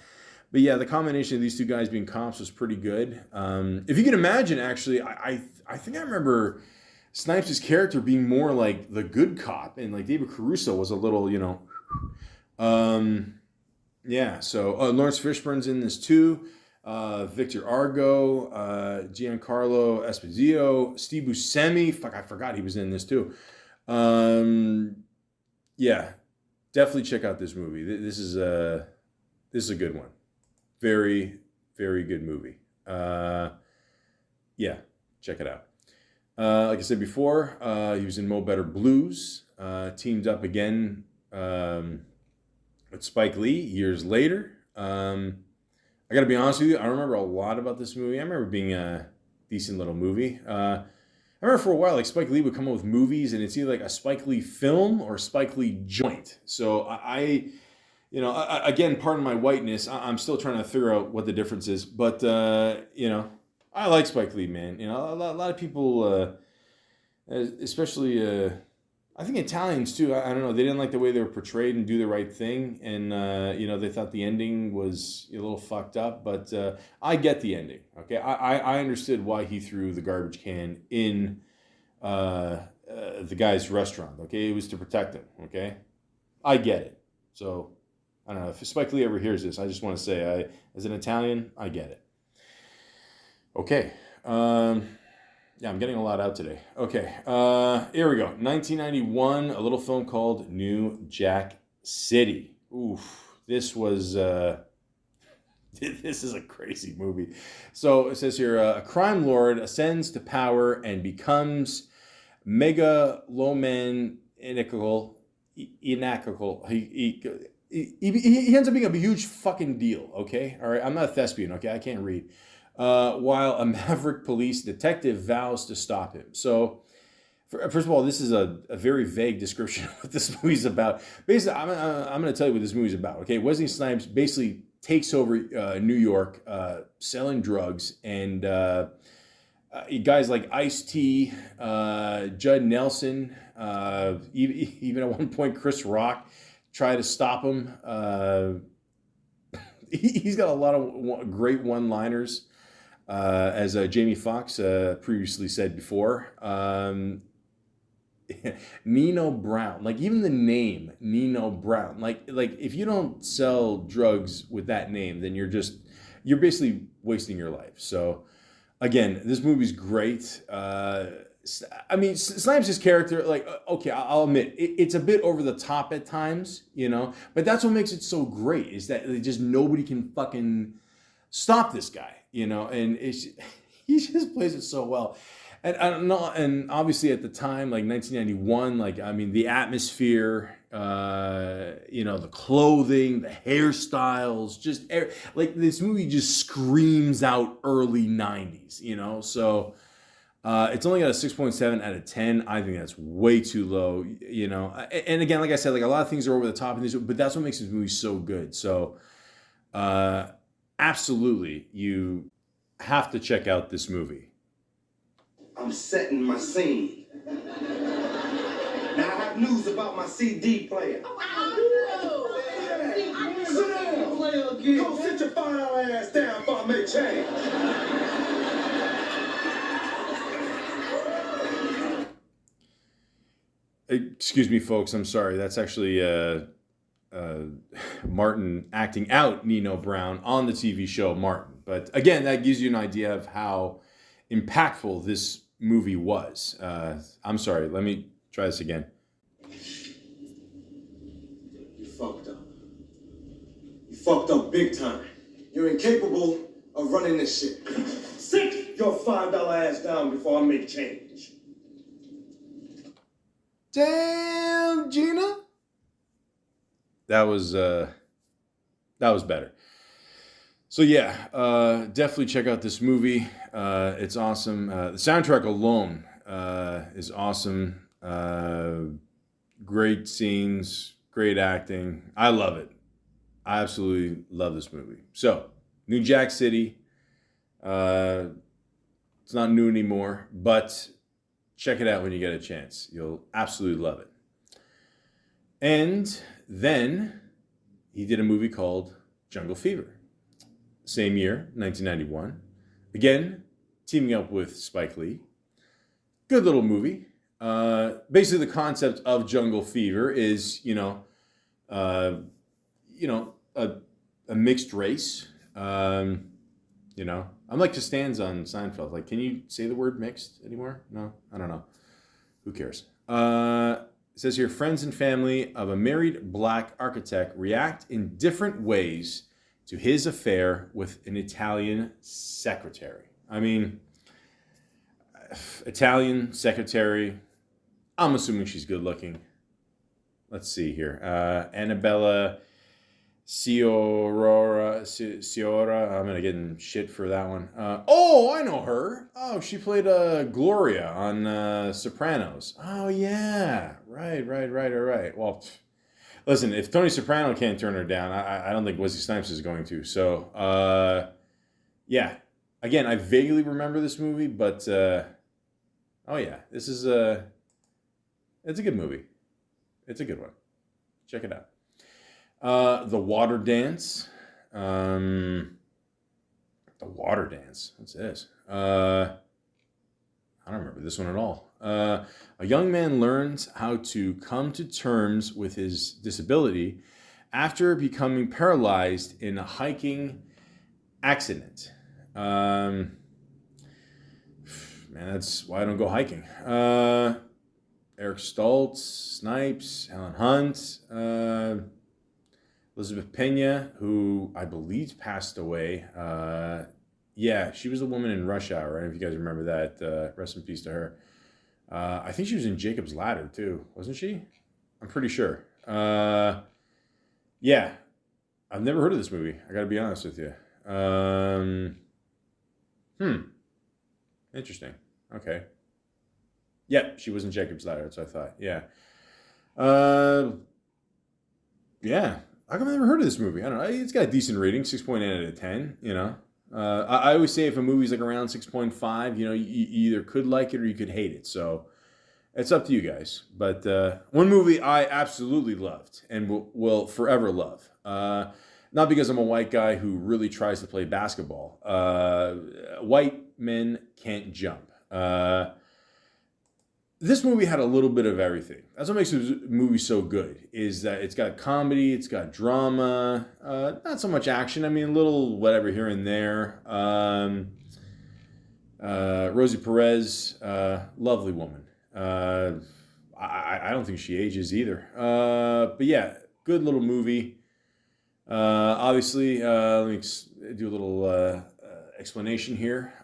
yeah, the combination of these two guys being cops was pretty good. If you can imagine, actually, I think I remember Snipes' character being more like the good cop, and like David Caruso was a little, yeah. So Lawrence Fishburne's in this too. Victor Argo, Giancarlo Esposito, Steve Buscemi. Fuck, I forgot he was in this too. Yeah, definitely check out this movie. This is a good one. Very, very good movie. Yeah, check it out. Like I said before, he was in Mo Better Blues. Teamed up again with Spike Lee years later. I gotta be honest with you, I don't remember a lot about this movie. I remember it being a decent little movie. I remember for a while, like Spike Lee would come up with movies, and it's either like a Spike Lee film or a Spike Lee joint. So again, pardon my whiteness, I'm still trying to figure out what the difference is. But I like Spike Lee, man. A lot of people, especially. I think Italians too. I don't know. They didn't like the way they were portrayed and do the right thing, and they thought the ending was a little fucked up. But I get the ending. Okay, I understood why he threw the garbage can in the guy's restaurant. Okay, it was to protect him. Okay, I get it. So I don't know if Spike Lee ever hears this. I just want to say, as an Italian, I get it. Okay. Yeah, I'm getting a lot out today. Okay, here we go. 1991, a little film called New Jack City. Oof, this was, this is a crazy movie. So it says here, a crime lord ascends to power and becomes megalomaniacal. He ends up being a huge fucking deal, okay? All right, I'm not a thespian, okay? I can't read. While a maverick police detective vows to stop him. So, first of all, this is a very vague description of what this movie's about. Basically, I'm going to tell you what this movie's about. Okay, Wesley Snipes basically takes over New York, selling drugs, and guys like Ice-T, Judd Nelson, even at one point Chris Rock try to stop him. He's got a lot of great one-liners. As Jamie Foxx previously said before, Nino Brown, like even the name Nino Brown, like if you don't sell drugs with that name, then you're basically wasting your life. So again, this movie's great. I mean, Snipes' character, like, okay, I'll admit, it's a bit over the top at times, but that's what makes it so great, is that just nobody can fucking stop this guy, and he just plays it so well. And I don't know, and obviously at the time, like 1991, like, I mean, the atmosphere, the clothing, the hairstyles, just like this movie just screams out early 90s, so it's only got a 6.7 out of 10. I think that's way too low, and again, like I said, like a lot of things are over the top in this, but that's what makes this movie so good. So absolutely, you have to check out this movie. I'm setting my scene. Now I have news about my CD player. Sit down. Go sit your fine ass down before I make change. Excuse me, folks. I'm sorry. That's actually Martin acting out Nino Brown on the TV show Martin. But again, that gives you an idea of how impactful this movie was. I'm sorry. Let me try this again. You fucked up. You fucked up big time. You're incapable of running this shit. Sit your $5 ass down before I make change. Damn, Gina. That was better. So yeah, definitely check out this movie. It's awesome. The soundtrack alone is awesome. Great scenes, great acting. I love it. I absolutely love this movie. So, New Jack City. It's not new anymore, but check it out when you get a chance. You'll absolutely love it. And then he did a movie called Jungle Fever. Same year, 1991. Again, teaming up with Spike Lee. Good little movie. Basically, the concept of Jungle Fever is, a mixed race. I'm like Costanza on Seinfeld. Like, can you say the word mixed anymore? No, I don't know. Who cares? It says here, friends and family of a married black architect react in different ways to his affair with an Italian secretary. I mean, Italian secretary. I'm assuming she's good looking. Let's see here. Annabella Ciora. I'm going to get in shit for that one. I know her. Oh, she played Gloria on Sopranos. Oh, yeah. Right. Well, listen, if Tony Soprano can't turn her down, I don't think Wesley Snipes is going to. So, yeah. Again, I vaguely remember this movie, but, this is it's a good movie. It's a good one. Check it out. The Water Dance. The Water Dance. What's this? I don't remember this one at all. A young man learns how to come to terms with his disability after becoming paralyzed in a hiking accident. Man, that's why I don't go hiking. Eric Stoltz, Snipes, Helen Hunt, Elizabeth Pena, who I believe passed away. She was the woman in Rush Hour. I don't know if you guys remember that. Rest in peace to her. I think she was in Jacob's Ladder too, wasn't she? I'm pretty sure. I've never heard of this movie. I got to be honest with you. Interesting. Okay. Yep, she was in Jacob's Ladder. That's what I thought. Yeah. How come I never heard of this movie? I don't know. It's got a decent rating, 6.8 out of 10. I always say if a movie's like around 6.5, you either could like it or you could hate it. So it's up to you guys. But one movie I absolutely loved and will forever love. Not because I'm a white guy who really tries to play basketball. White men can't jump. This movie had a little bit of everything. That's what makes this movie so good, is that it's got comedy, it's got drama, not so much action. I mean, a little whatever here and there. Rosie Perez, lovely woman. I don't think she ages either. But yeah, good little movie. Obviously, let me do a little explanation here.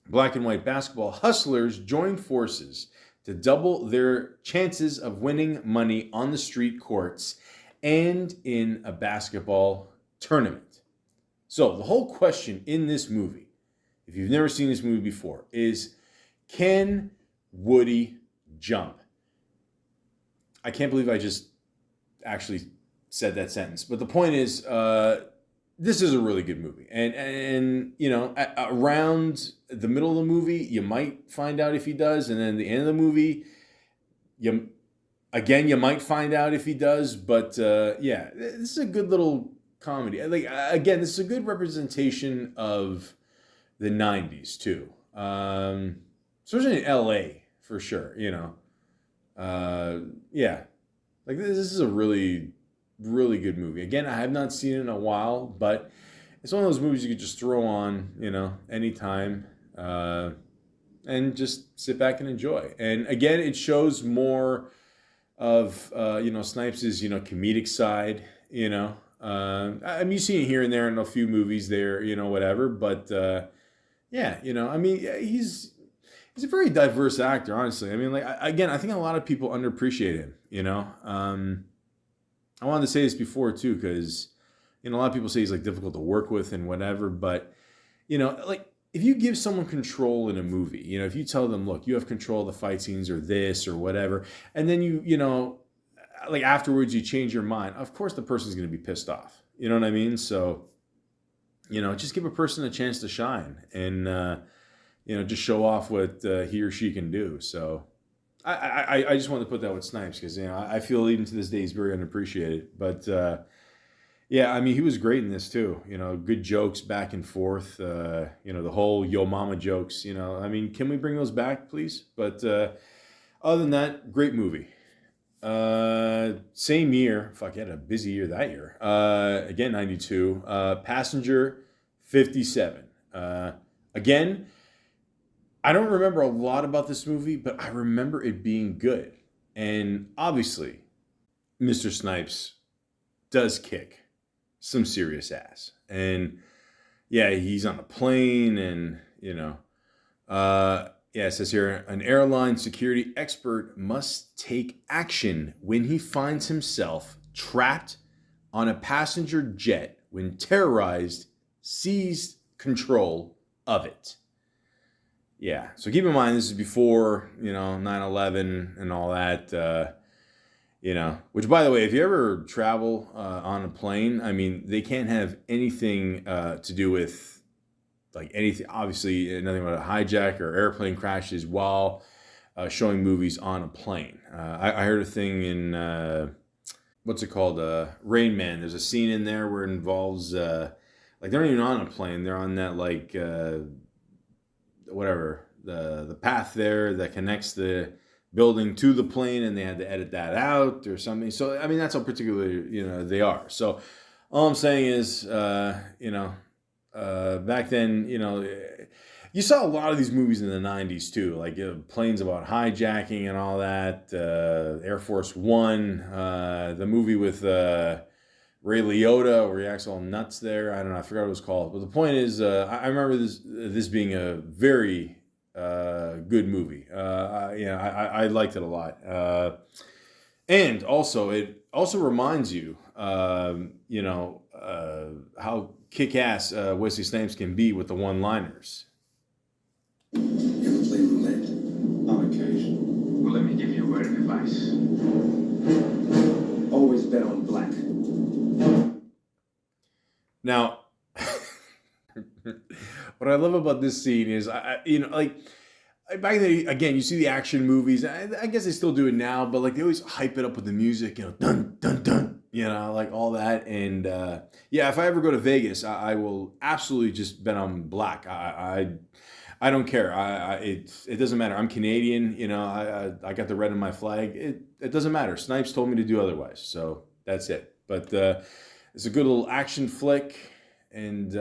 Black and white basketball hustlers join forces to double their chances of winning money on the street courts and in a basketball tournament. So the whole question in this movie, if you've never seen this movie before, is can Woody jump? I can't believe I just actually said that sentence. But the point is, this is a really good movie. And around the middle of the movie, you might find out if he does. And then at the end of the movie, you might find out if he does. But this is a good little comedy. This is a good representation of the 90s, too. Especially in L.A., for sure, this is a really, really good movie. Again, I have not seen it in a while, but it's one of those movies you could just throw on, anytime, and just sit back and enjoy. And again, it shows more of, Snipes' comedic side, you've seen it here and there in a few movies there, whatever, but, he's a very diverse actor, honestly. I think a lot of people underappreciate him, I wanted to say this before, too, because, a lot of people say he's, difficult to work with and whatever, but, if you give someone control in a movie, if you tell them, look, you have control of the fight scenes or this or whatever, and then afterwards you change your mind, of course the person's going to be pissed off. You know what I mean? So, just give a person a chance to shine and, just show off what he or she can do. So I just wanted to put that with Snipes because I feel even to this day he's very unappreciated. But yeah, I mean he was great in this too. Good jokes back and forth. The whole yo mama jokes. I mean, can we bring those back, please? But other than that, great movie. Same year. Fuck, he had a busy year that year. Again, 92. Passenger 57. Again, I don't remember a lot about this movie, but I remember it being good. And obviously, Mr. Snipes does kick some serious ass. And yeah, he's on a plane and, yeah, it says here, an airline security expert must take action when he finds himself trapped on a passenger jet when terrorized seized control of it. Yeah, so keep in mind this is before, 9/11 and all that, which by the way, if you ever travel on a plane, I mean, they can't have anything to do with like anything, obviously nothing about a hijack or airplane crashes while showing movies on a plane. I heard a thing in, what's it called? Rain Man. There's a scene in there where it involves, like they're not even on a plane. They're on that like, whatever, the path there that connects the building to the plane and they had to edit that out or something. So, I mean, that's how particular, they are. So all I'm saying is, back then, you saw a lot of these movies in the 90s too, like planes about hijacking and all that, Air Force One, the movie with Ray Liotta where he acts all nuts there. I don't know, I forgot what it was called. But the point is, I remember this being a very good movie. I liked it a lot. And also, it also reminds you, how kick-ass Wesley Snipes can be with the one-liners. You ever play roulette? On occasion. Well, let me give you a word of advice. Always bet on black. Now, what I love about this scene is, back then, again, you see the action movies. I guess they still do it now, but like they always hype it up with the music, dun, dun, dun, like all that. And yeah, if I ever go to Vegas, I will absolutely just bet on black. I don't care. It doesn't matter. I'm Canadian. I got the red in my flag. It doesn't matter. Snipes told me to do otherwise, so that's it. But it's a good little action flick, and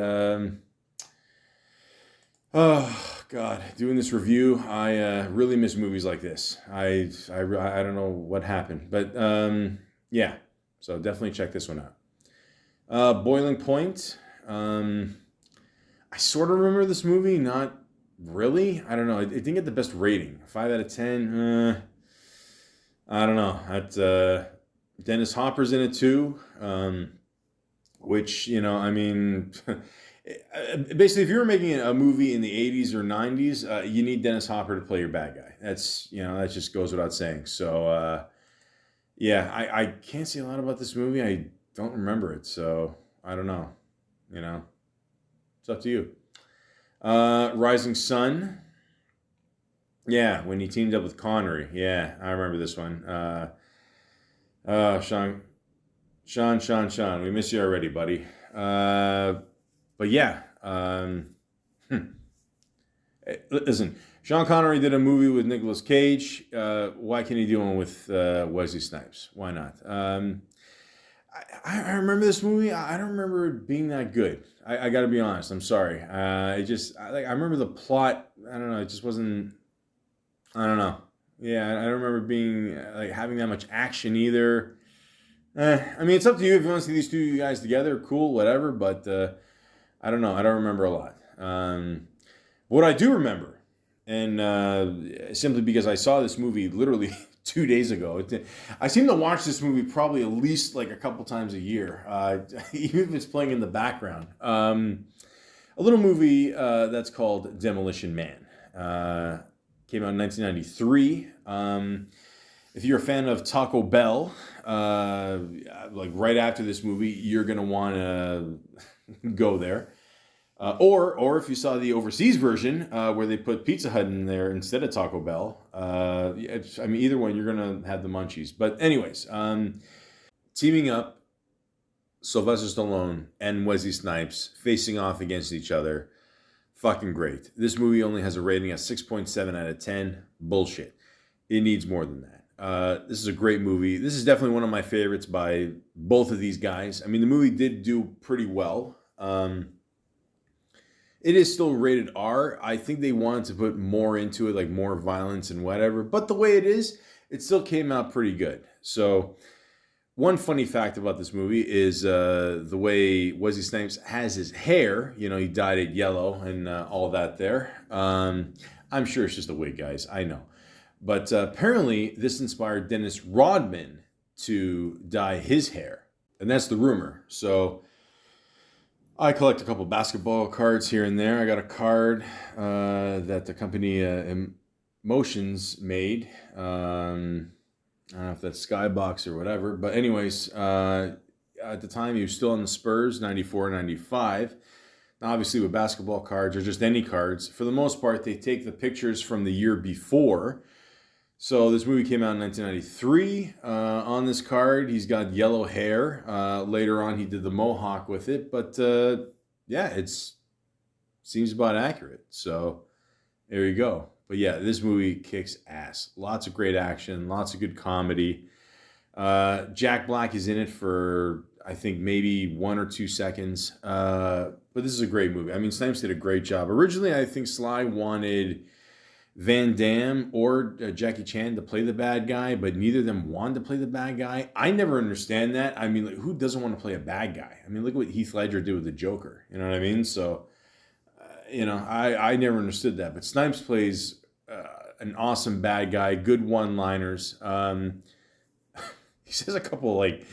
oh God, doing this review, I really miss movies like this. I don't know what happened, but yeah. So definitely check this one out. Boiling Point. I sort of remember this movie, not really. I don't know. It didn't get the best rating. 5 out of 10. I don't know. Dennis Hopper's in it too. Which, I mean, basically, if you were making a movie in the 80s or 90s, you need Dennis Hopper to play your bad guy. That's, that just goes without saying. So, yeah, I can't say a lot about this movie. I don't remember it, so I don't know. It's up to you. Rising Sun. Yeah, when he teamed up with Connery. Yeah, I remember this one. Sean, we miss you already, buddy. But yeah, listen, Sean Connery did a movie with Nicolas Cage. Why can't he do one with Wesley Snipes? Why not? I remember this movie. I don't remember it being that good. I got to be honest. I'm sorry. I remember the plot. I don't know. It just wasn't. I don't know. Yeah, I don't remember being having that much action either. I mean, it's up to you if you want to see these two guys together. Cool, whatever. But I don't know. I don't remember a lot. What I do remember, and simply because I saw this movie literally 2 days ago, I seem to watch this movie probably at least like a couple times a year, even if it's playing in the background. A little movie that's called Demolition Man. Came out in 1993. If you're a fan of Taco Bell, like right after this movie, you're going to want to go there. Or if you saw the overseas version where they put Pizza Hut in there instead of Taco Bell, either one, you're going to have the munchies. But anyways, teaming up Sylvester Stallone and Wesley Snipes facing off against each other, fucking great. This movie only has a rating of 6.7 out of 10. Bullshit. It needs more than that. This is a great movie. This is definitely one of my favorites by both of these guys. I mean, the movie did do pretty well. It is still rated R. I think they wanted to put more into it, like more violence and whatever. But the way it is, it still came out pretty good. So, one funny fact about this movie is the way Wesley Snipes has his hair. You know, he dyed it yellow and all that there. I'm sure it's just a wig, guys. I know. But apparently, this inspired Dennis Rodman to dye his hair. And that's the rumor. So, I collect a couple basketball cards here and there. I got a card that the company Emotions made. I don't know if that's Skybox or whatever. But anyways, at the time, he was still on the Spurs, 94, 95. Now, obviously, with basketball cards or just any cards, for the most part, they take the pictures from the year before. So this movie came out in 1993. On this card, he's got yellow hair. Later on, he did the mohawk with it. But yeah, seems about accurate. So there you go. But yeah, this movie kicks ass. Lots of great action. Lots of good comedy. Jack Black is in it for, I think, maybe 1 or 2 seconds. But this is a great movie. I mean, Snipes did a great job. Originally, I think Sly wanted Van Damme or Jackie Chan to play the bad guy, but neither of them wanted to play the bad guy. I never understand that. I mean, like, who doesn't want to play a bad guy? I mean, look what Heath Ledger did with the Joker. You know what I mean? So, I never understood that. But Snipes plays an awesome bad guy, good one-liners. He says a couple, like,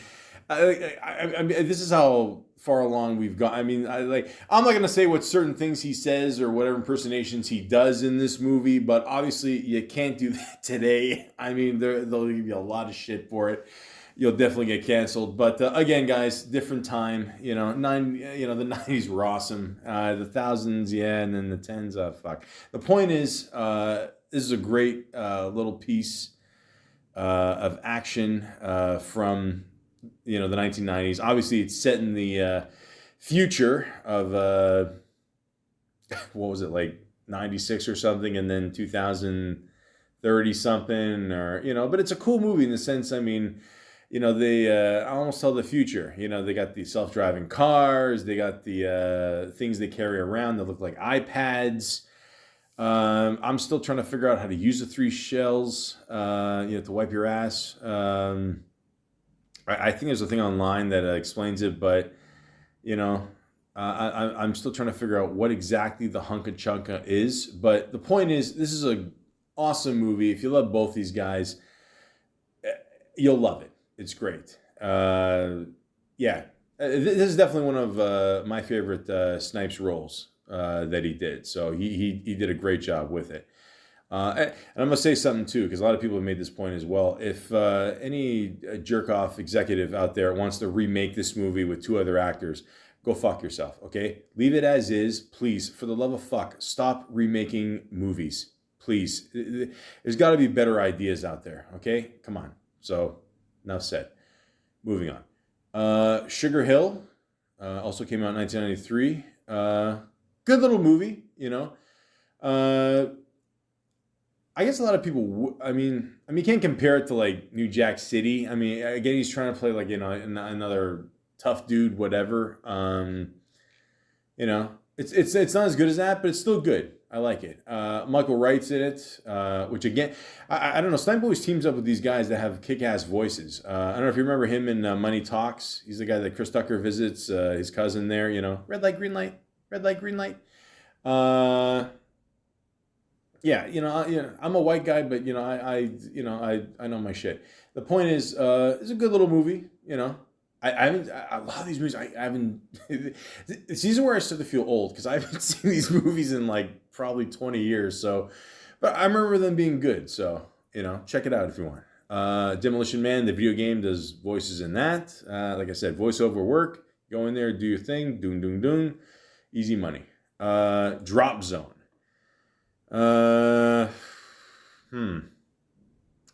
I mean, this is how far along we've got. I mean, I'm not going to say what certain things he says or whatever impersonations he does in this movie, but obviously you can't do that today. I memean, they'll give you a lot of shit for it. You'll definitely get canceled. But again, guys, different time. The 90s were awesome. The thousands, yeah, and then the tens, fuck. The point is, this is a great little piece of action from the 1990s. Obviously, it's set in the future of what was it, like 96 or something, and then 2030 something, or but it's a cool movie in the sense. I mean, they I almost tell the future. They got the self-driving cars, they got the things they carry around that look like iPads. I'm still trying to figure out how to use the 3 shells, to wipe your ass. I think there's a thing online that explains it, but I'm still trying to figure out what exactly the hunka chunka is. But the point is, this is an awesome movie. If you love both these guys, you'll love it. It's great. Yeah, this is definitely one of my favorite Snipes roles that he did. So he did a great job with it. And I'm going to say something too, because a lot of people have made this point as well. If any jerk-off executive out there wants to remake this movie with 2 other actors, go fuck yourself, okay? Leave it as is. Please, for the love of fuck, stop remaking movies. Please. There's got to be better ideas out there, okay? Come on. So, enough said. Moving on. Sugar Hill also came out in 1993. Good little movie, I guess a lot of people, you can't compare it to like New Jack City. I mean, again, he's trying to play like, another tough dude, whatever. It's not as good as that, but it's still good. I like it. Michael Wright's in it, which again, I don't know. Snipe always teams up with these guys that have kick-ass voices. I don't know if you remember him in Money Talks. He's the guy that Chris Tucker visits, his cousin there, red light, green light, red light, green light. Yeah, I'm a white guy, but I know my shit. The point is, it's a good little movie. I haven't. A lot of these movies, I haven't. These are where I start to feel old because I haven't seen these movies in like probably 20 years. So, but I remember them being good. So check it out if you want. Demolition Man, the video game, does voices in that. Like I said, voiceover work. Go in there, do your thing, doon doon doon, easy money. Drop Zone.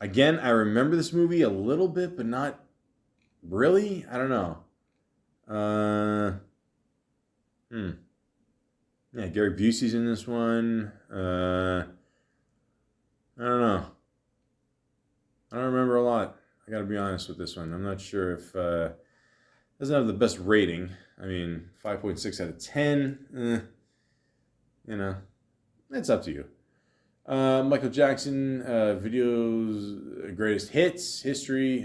Again, I remember this movie a little bit, but not really. I don't know. Yeah, Gary Busey's in this one. I don't know. I don't remember a lot. I got to be honest with this one. I'm not sure if it doesn't have the best rating. I mean, 5.6 out of 10. You know, it's up to you. Michael Jackson, videos, greatest hits, history.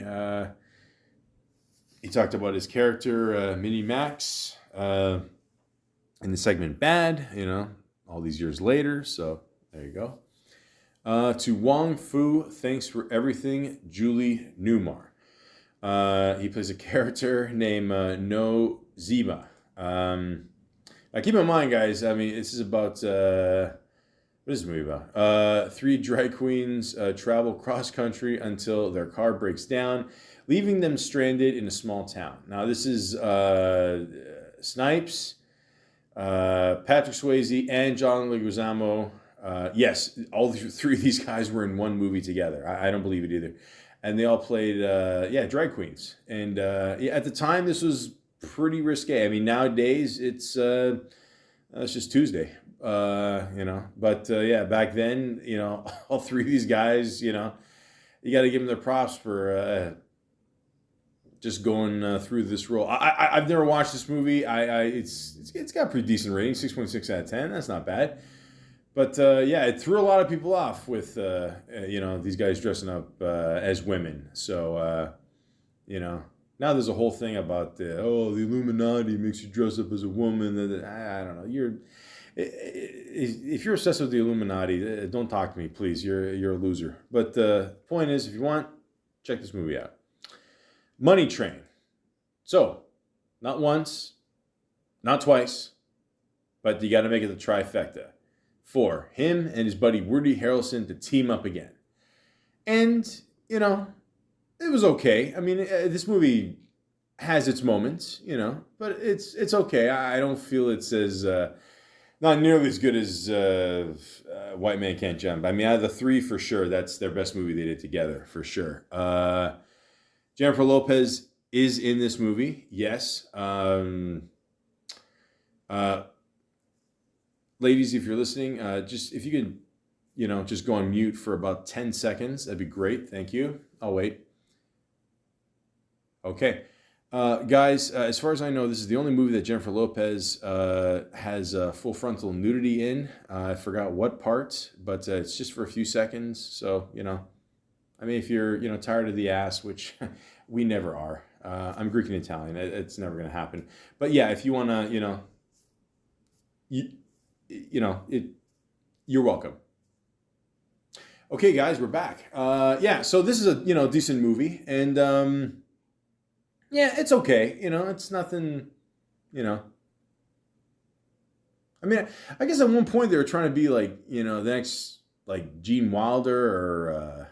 He talked about his character, Mini Max, in the segment Bad, you know, all these years later. So there you go. To Wong Fu, thanks for everything, Julie Newmar. He plays a character named No Ziba. Now keep in mind, guys, I mean, this is about, what is this movie about? 3 drag queens travel cross-country until their car breaks down, leaving them stranded in a small town. Now, this is Snipes, Patrick Swayze, and John Leguizamo. Yes, all 3 of these guys were in one movie together. I don't believe it either. And they all played, drag queens. And at the time, this was pretty risque. I mean, nowadays, it's just Tuesday, you know. But, back then, you know, all 3 of these guys, you know, you got to give them their props for just going through this role. I've never watched this movie. It's got a pretty decent rating, 6.6 out of 10. That's not bad. But, it threw a lot of people off with, you know, these guys dressing up as women. So, you know, now there's a whole thing about the Illuminati makes you dress up as a woman. I don't know. If you're obsessed with the Illuminati, don't talk to me, please. You're a loser. But the point is, if you want, check this movie out. Money Train. So, not once, not twice, but you got to make it the trifecta for him and his buddy Woody Harrelson to team up again. And, you know, it was okay. I mean, this movie has its moments, you know, but it's okay. I don't feel it's as, not nearly as good as White Man Can't Jump. I mean, out of the 3, for sure, that's their best movie they did together, for sure. Jennifer Lopez is in this movie, yes. Ladies, if you're listening, just if you could, you know, just go on mute for about 10 seconds, that'd be great. Thank you. I'll wait. Okay. Guys, as far as I know, this is the only movie that Jennifer Lopez has full frontal nudity in. I forgot what part, but it's just for a few seconds. So, you know, I mean, if you're, you know, tired of the ass, which we never are. I'm Greek and Italian. It's never going to happen. But yeah, if you want to, you know, you're welcome. Okay, guys, we're back. So this is a, you know, decent movie. And, it's okay. You know, it's nothing, you know. I mean, I guess at one point they were trying to be like, you know, the next, like, Gene Wilder or,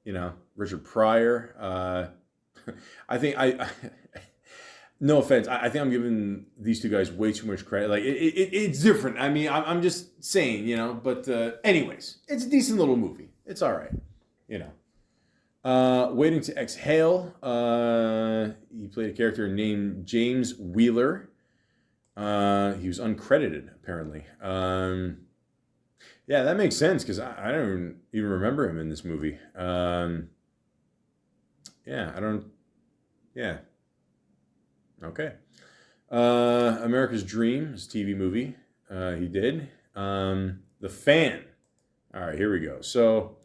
you know, Richard Pryor. I think no offense, I think I'm giving these 2 guys way too much credit. Like, it's different. I mean, I'm just saying, you know. But anyways, it's a decent little movie. It's all right, you know. Waiting to Exhale. He played a character named James Wheeler. He was uncredited, apparently. Yeah, that makes sense because I don't even remember him in this movie. Okay. America's Dream, his TV movie. He did. The Fan. All right, here we go. So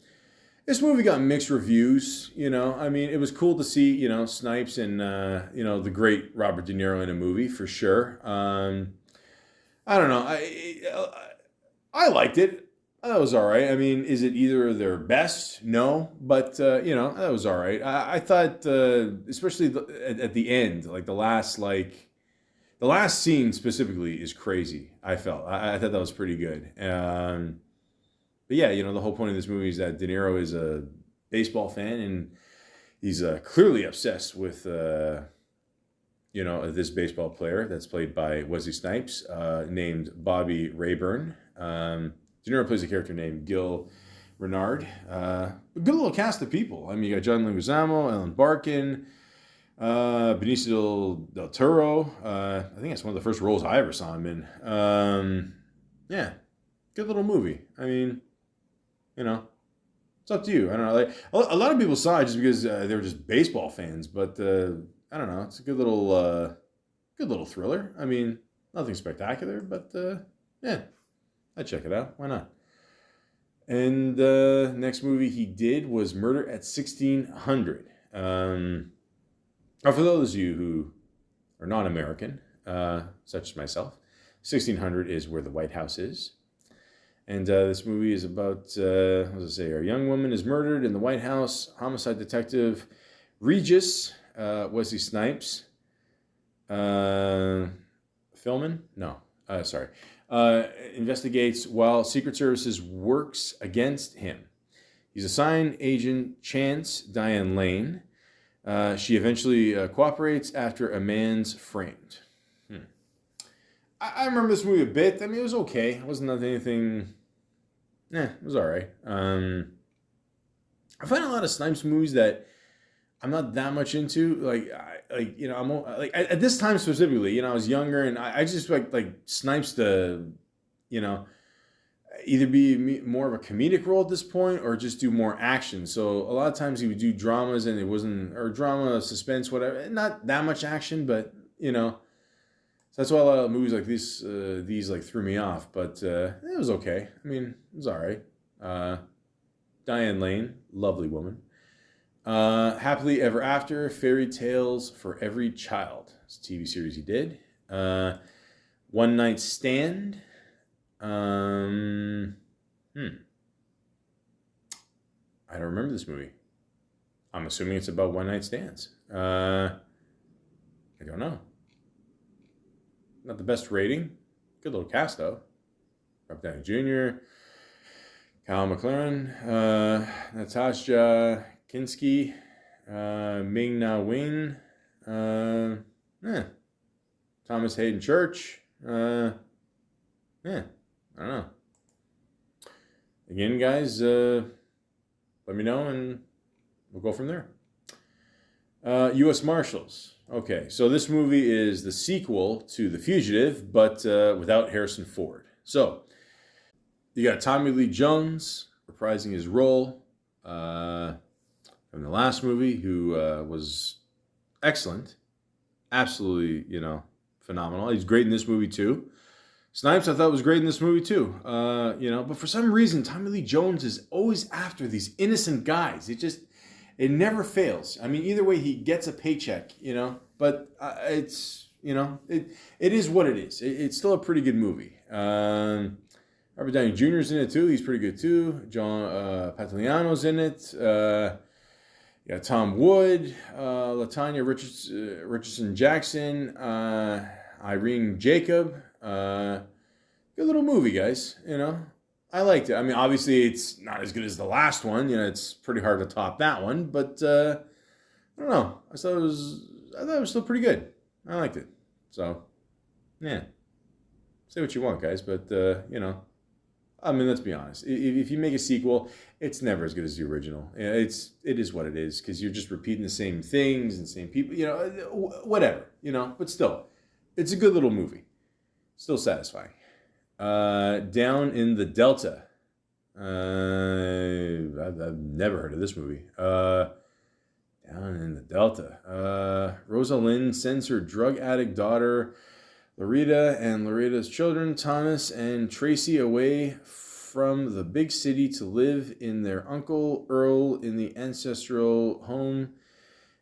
this movie got mixed reviews. You know, I mean, it was cool to see, you know, Snipes and, you know, the great Robert De Niro in a movie for sure. I don't know. I liked it. That was all right. I mean, is it either their best? No. But, you know, that was all right. I thought, especially at the end, like the last scene specifically is crazy, I felt. I thought that was pretty good. But yeah, you know, the whole point of this movie is that De Niro is a baseball fan and he's clearly obsessed with this baseball player that's played by Wesley Snipes, named Bobby Rayburn. De Niro plays a character named Gil Renard. A good little cast of people. I mean, you got John Leguizamo, Ellen Barkin, Benicio del Toro. I think that's one of the first roles I ever saw him in. Yeah, good little movie. I mean, it's up to you. I don't know. Like a lot of people saw it just because they were just baseball fans, but I don't know. It's a good little thriller. I mean, nothing spectacular, but yeah, I'd check it out. Why not? And the next movie he did was Murder at 1600. For those of you who are not American, such as myself, 1600 is where the White House is. And this movie is about, a young woman is murdered in the White House. Homicide detective Regis, Wesley Snipes, investigates while Secret Services works against him. He's assigned Agent Chance Diane Lane. She eventually cooperates after a man's framed. I remember this movie a bit. I mean, it was okay. It wasn't anything. It was all right. I find a lot of Snipes movies that I'm not that much into. At this time specifically, I was younger and I just like Snipes to, either be more of a comedic role at this point or just do more action. So a lot of times he would do dramas and or drama, suspense, whatever. Not that much action, but So that's why a lot of movies like these like threw me off, but it was okay. I mean, it was all right. Diane Lane, lovely woman. Happily Ever After, Fairy Tales for Every Child. It's a TV series he did. One Night Stand. I don't remember this movie. I'm assuming it's about one night stands. I don't know. Not the best rating. Good little cast, though. Robert Downey Jr., Kyle MacLaren, Natasha Kinski, Ming-Na Wen, Thomas Hayden Church. I don't know. Again, guys, let me know and we'll go from there. U.S. Marshals. Okay, so this movie is the sequel to The Fugitive, but without Harrison Ford. So, you got Tommy Lee Jones reprising his role from the last movie, who was excellent. Absolutely, phenomenal. He's great in this movie, too. Snipes, I thought, was great in this movie, too. But for some reason, Tommy Lee Jones is always after these innocent guys. It never fails. I mean, either way, he gets a paycheck, but it's, it is what it is. It's still a pretty good movie. Robert Downey Jr. is in it, too. He's pretty good, too. John Patagliano's in it. You got Tom Wood, LaTanya Richardson Jackson, Irene Jacob. Good little movie, guys, I liked it. I mean, obviously, it's not as good as the last one. It's pretty hard to top that one. But I don't know. I thought it was still pretty good. I liked it. So, yeah. Say what you want, guys. But I mean, let's be honest. If you make a sequel, it's never as good as the original. It is what it is because you're just repeating the same things and same people. Whatever. But still, it's a good little movie. Still satisfying. Down in the Delta. I've never heard of this movie. Down in the Delta. Rosa Lynn sends her drug addict daughter, Loretta, and Loretta's children, Thomas and Tracy, away from the big city to live in their Uncle Earl in the ancestral home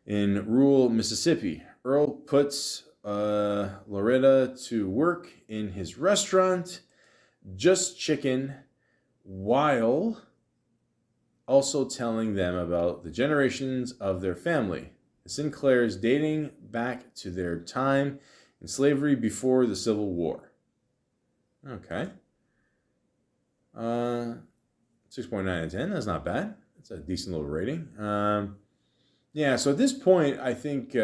in rural Mississippi. Earl puts Loretta to work in his restaurant, Just Chicken, while also telling them about the generations of their family. The Sinclairs dating back to their time in slavery before the Civil War. Okay. 6.9 out of 10. That's not bad. That's a decent little rating. So at this point, I think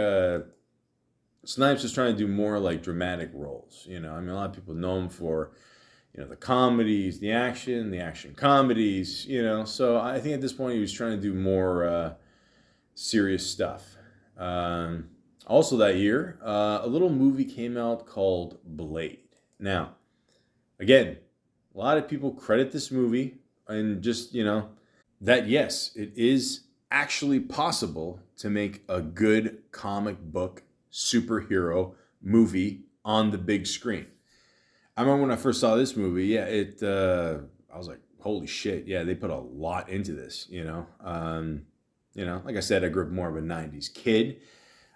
Snipes is trying to do more like dramatic roles. You know, I mean, a lot of people know him for, you know, the comedies, the action comedies. You know, so I think at this point he was trying to do more serious stuff. Also that year, a little movie came out called Blade. Now, again, a lot of people credit this movie and just, you know, that yes, it is actually possible to make a good comic book superhero movie on the big screen. I remember when I first saw this movie, yeah, I was like, holy shit, yeah, they put a lot into this, you know. You know, like I said, I grew up more of a 90s kid.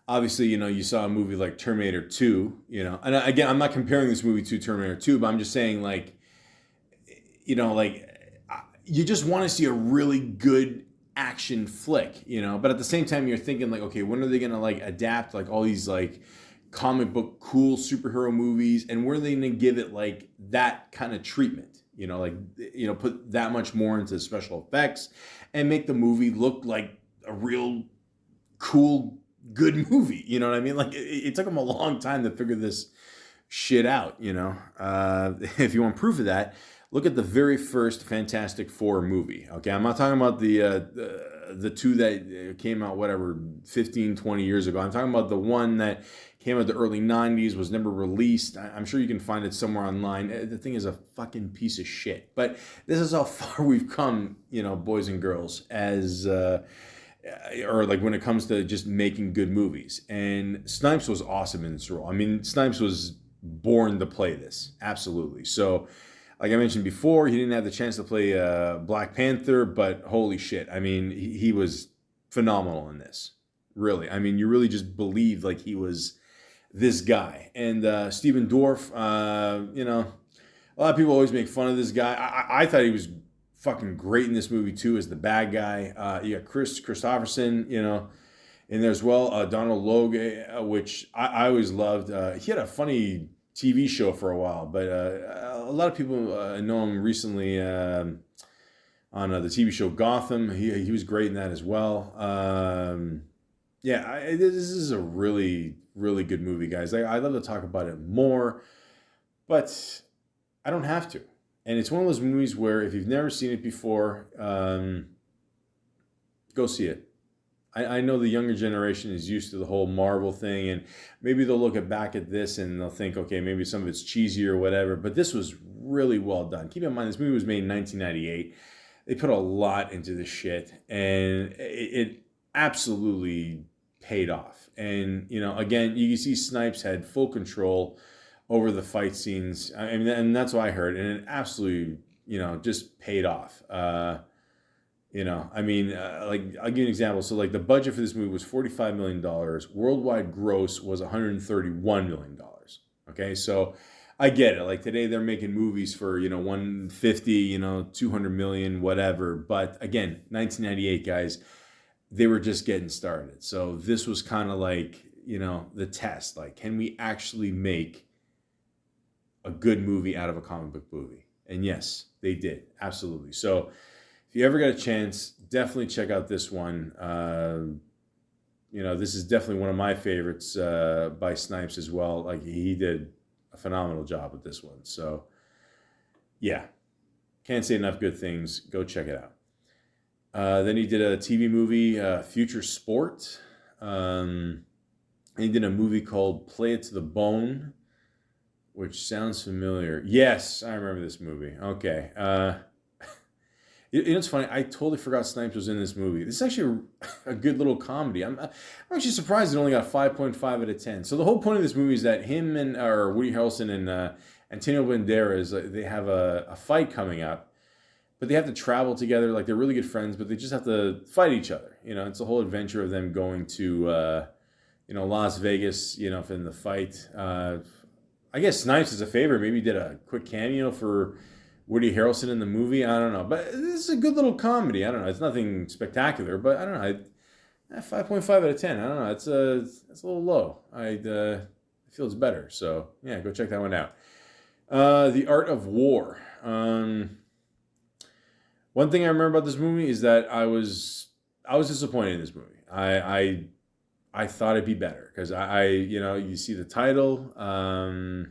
Obviously, you know, you saw a movie like Terminator 2, you know, and again, I'm not comparing this movie to Terminator 2, but I'm just saying, like, you know, like, you just want to see a really good action flick, you know, but at the same time, you're thinking, like, okay, when are they going to, like, adapt, like, all these, like, comic book cool superhero movies, and when are they going to give it, like, that kind of treatment, you know, like, you know, put that much more into special effects and make the movie look like a real cool, good movie. You know what I mean? Like, it took them a long time to figure this shit out, you know. If you want proof of that, look at the very first Fantastic Four movie. Okay, I'm not talking about the two that came out, whatever, 15, 20 years ago. I'm talking about the one that came out the early 90s, was never released. I'm sure you can find it somewhere online. The thing is a fucking piece of shit. But this is how far we've come, you know, boys and girls, as or like when it comes to just making good movies. And Snipes was awesome in this role. I mean, Snipes was born to play this, absolutely. So, like I mentioned before, he didn't have the chance to play Black Panther, but holy shit, I mean, he was phenomenal in this. Really, I mean, you really just believed like he was this guy. And Stephen Dorff, you know, a lot of people always make fun of this guy. I thought he was fucking great in this movie too as the bad guy. You got Chris Christopherson, you know, in there as well. Donald Logue, which I always loved. He had a funny TV show for a while, but a lot of people know him recently on the TV show Gotham. He was great in that as well. Yeah, this is a really, really good movie, guys. I'd love to talk about it more, but I don't have to. And it's one of those movies where if you've never seen it before, go see it. I know the younger generation is used to the whole Marvel thing, and maybe they'll look back at this and they'll think, okay, maybe some of it's cheesy or whatever, but this was really well done. Keep in mind, this movie was made in 1998. They put a lot into this shit, and it absolutely paid off. And, you know, again, you can see Snipes had full control over the fight scenes. I mean, and that's what I heard, and it absolutely, you know, just paid off. You know, I mean, like, I'll give you an example. So, like, the budget for this movie was $45 million. Worldwide gross was $131 million. Okay, so I get it. Like, today they're making movies for, you know, 150, you know, 200 million, whatever. But again, 1998, guys, they were just getting started. So this was kind of like, you know, the test. Like, can we actually make a good movie out of a comic book movie? And yes, they did. Absolutely. So if you ever get a chance, definitely check out this one. You know, this is definitely one of my favorites by Snipes as well. Like, he did a phenomenal job with this one. So, yeah, can't say enough good things. Go check it out. Then he did a TV movie, Future Sport. And he did a movie called Play It to the Bone, which sounds familiar. Yes, I remember this movie. Okay. You know, it's funny. I totally forgot Snipes was in this movie. This is actually a good little comedy. I'm actually surprised it only got 5.5 out of 10. So the whole point of this movie is that him and or Woody Harrelson and Antonio Banderas, they have a fight coming up, but they have to travel together. Like, they're really good friends, but they just have to fight each other. You know, it's a whole adventure of them going to you know, Las Vegas. You know, in the fight. I guess Snipes is a favor. Maybe he did a quick cameo for Woody Harrelson in the movie. I don't know. But this is a good little comedy. I don't know. It's nothing spectacular, but I don't know. 5.5 out of 10. I don't know. It's a little low. I feel it's better. So, yeah, go check that one out. The Art of War. One thing I remember about this movie is that I was disappointed in this movie. I I thought it'd be better because you see the title. I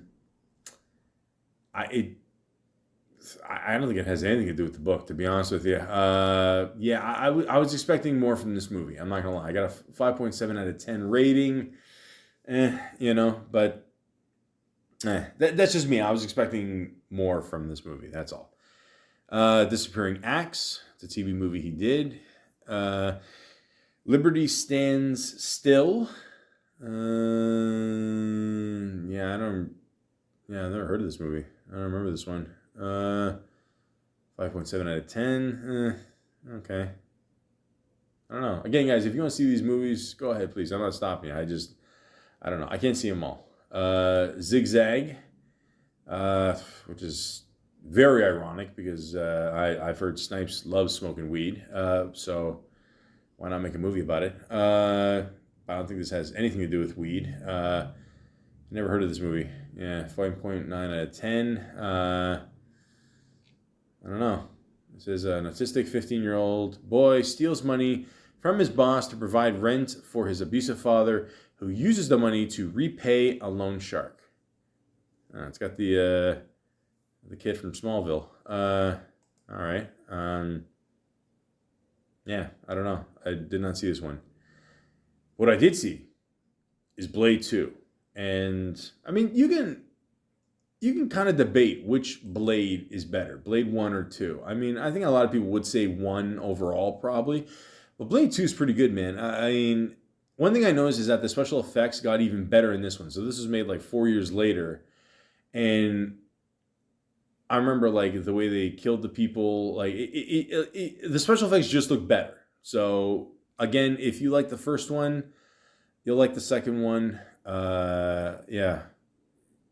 don't think it has anything to do with the book, to be honest with you. I was expecting more from this movie. I'm not gonna lie. I got a 5.7 out of 10 rating. But that's just me. I was expecting more from this movie. That's all. Disappearing Acts. It's a TV movie he did. Liberty Stands Still. I've never heard of this movie. I don't remember this one. 5.7 out of 10. Okay. I don't know. Again, guys, if you want to see these movies, go ahead, please. I'm not stopping you. I don't know. I can't see them all. Zigzag, which is very ironic because I've heard Snipes loves smoking weed. So why not make a movie about it? I don't think this has anything to do with weed. Never heard of this movie. Yeah, 5.9 out of 10. I don't know. It says an autistic 15-year-old boy steals money from his boss to provide rent for his abusive father, who uses the money to repay a loan shark. It's got the kid from Smallville. All right. I don't know. I did not see this one. What I did see is Blade 2. And, I mean, you can kind of debate which Blade is better, Blade 1 or 2. I mean, I think a lot of people would say 1 overall, probably. But Blade 2 is pretty good, man. I mean, one thing I noticed is that the special effects got even better in this one. So this was made like 4 years later. And I remember like the way they killed the people, like the special effects just look better. So again, if you like the first one, you'll like the second one.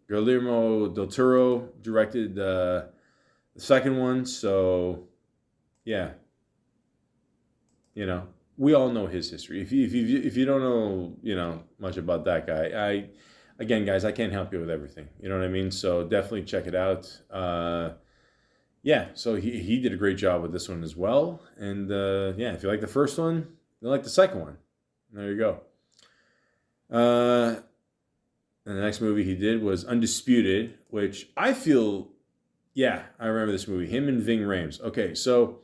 Guillermo del Toro directed the second one, so yeah, we all know his history. If you don't know much about that guy, again, guys, I can't help you with everything. You know what I mean? So definitely check it out. So he did a great job with this one as well. And if you like the first one, you'll like the second one. There you go. And the next movie he did was Undisputed, which I feel, I remember this movie. Him and Ving Rhames. Okay, so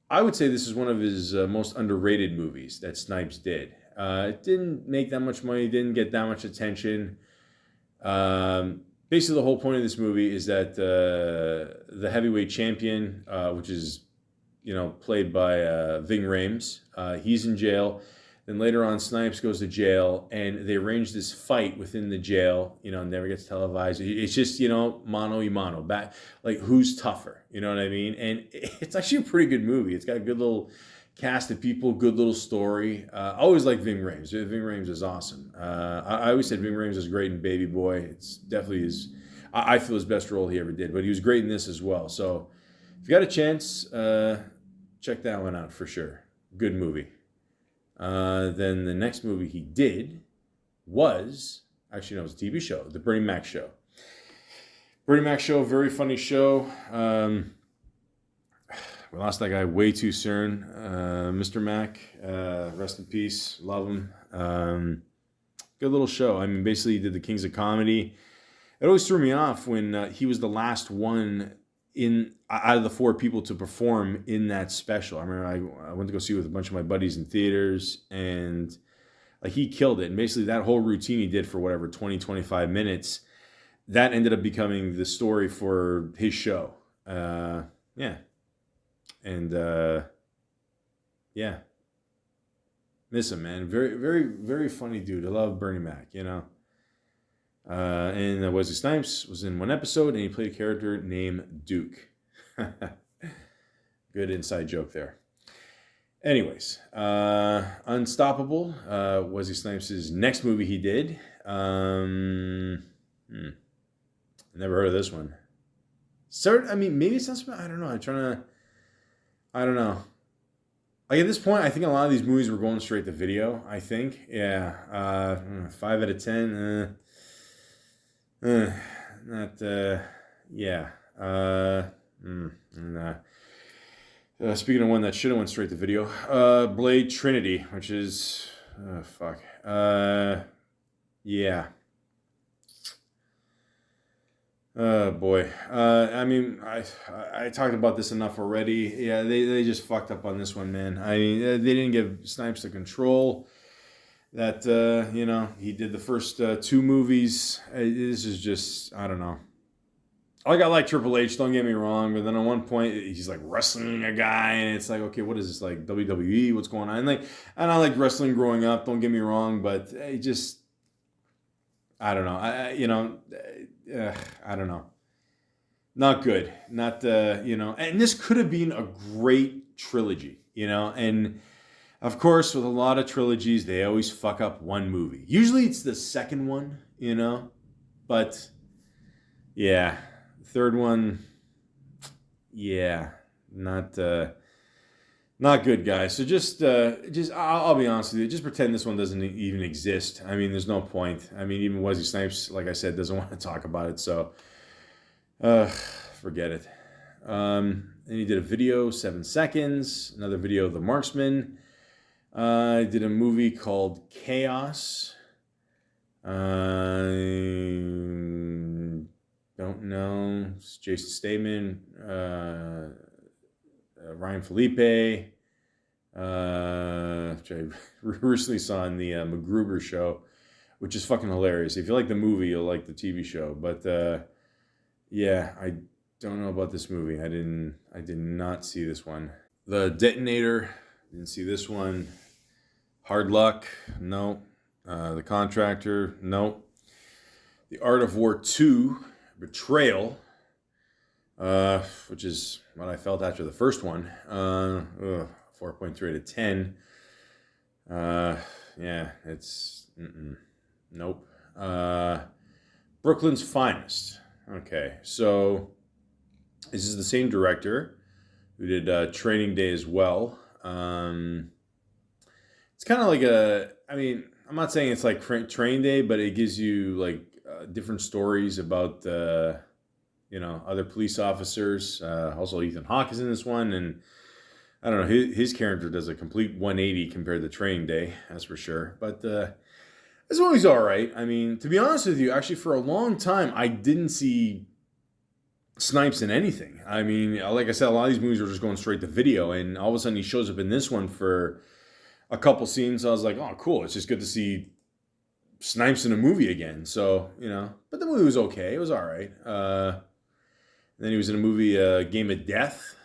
I would say this is one of his most underrated movies that Snipes did. It didn't make that much money, didn't get that much attention. Basically, the whole point of this movie is that the heavyweight champion, which is, played by Ving Rhames, he's in jail. Then later on, Snipes goes to jail, and they arrange this fight within the jail. Never gets televised. It's just, mano y mano. Back, like, who's tougher? You know what I mean? And it's actually a pretty good movie. It's got a good little cast of people, good little story. I always like Ving Rhames. Ving Rhames is awesome. I always said Ving Rhames is great in Baby Boy. It's definitely I feel his best role he ever did. But he was great in this as well. So if you got a chance, check that one out for sure. Good movie. Then the next movie he did was, it was a TV show, The Bernie Mac Show. Bernie Mac Show, very funny show. We lost that guy way too soon. Mr. Mac, rest in peace, love him. Good little show. I mean, basically he did the Kings of Comedy. It always threw me off when he was the last one out of the 4 people to perform in that special. I remember I went to go see it with a bunch of my buddies in theaters, and like he killed it. And basically that whole routine he did for 20-25 minutes, that ended up becoming the story for his show. Miss him, man. Very, very, very funny dude. I love Bernie Mac, And Wesley Snipes was in one episode, and he played a character named Duke. Good inside joke there. Anyways, Unstoppable, Wesley Snipes' next movie he did. Never heard of this one. Maybe it's not. I don't know. I don't know. Like at this point, I think a lot of these movies were going straight to video. I think, 5 out of 10. Speaking of one that should have went straight to video, Blade Trinity, which is Oh, fuck. Yeah. Oh boy. I mean, I talked about this enough already. Yeah, they just fucked up on this one, man. I mean, they didn't give Snipes the control that he did the first two movies. This is just, I don't know. Like, I like Triple H, don't get me wrong, but then at one point he's like wrestling a guy, and it's like, okay, what is this, like WWE? What's going on? And I like wrestling growing up, don't get me wrong, but it just, I don't know. I don't know. Not good. Not and this could have been a great trilogy, and of course, with a lot of trilogies, they always fuck up one movie. Usually it's the second one, but yeah. Third one, yeah, not good, guys. So just I'll be honest with you. Just pretend this one doesn't even exist. I mean, there's no point. I mean, even Wesley Snipes, like I said, doesn't want to talk about it. So, forget it. And he did a video, 7 seconds. Another video of The Marksman. I did a movie called Chaos. Don't know. It's Jason Statham, Ryan Felipe, which I recently saw in the MacGruber show, which is fucking hilarious. If you like the movie, you'll like the TV show. But yeah, I don't know about this movie. I did not see this one. The Detonator, didn't see this one. Hard Luck, no. The Contractor, no. The Art of War 2. Betrayal, which is what I felt after the first one. 4.3 out of 10. Yeah, it's nope. Brooklyn's Finest. Okay, so this is the same director who did Training Day as well. It's kind of like I'm not saying it's like Training Day, but it gives you like different stories about other police officers. Also, Ethan Hawke is in this one, and I don't know, his character does a complete 180 compared to Training Day, that's for sure. But this movie's all right. I mean, to be honest with you, actually, for a long time, I didn't see Snipes in anything. I mean, like I said, a lot of these movies were just going straight to video, and all of a sudden he shows up in this one for a couple scenes. I was like, oh, cool. It's just good to see Snipes in a movie again. So, but the movie was okay. It was all right. Then he was in a movie, Game of Death.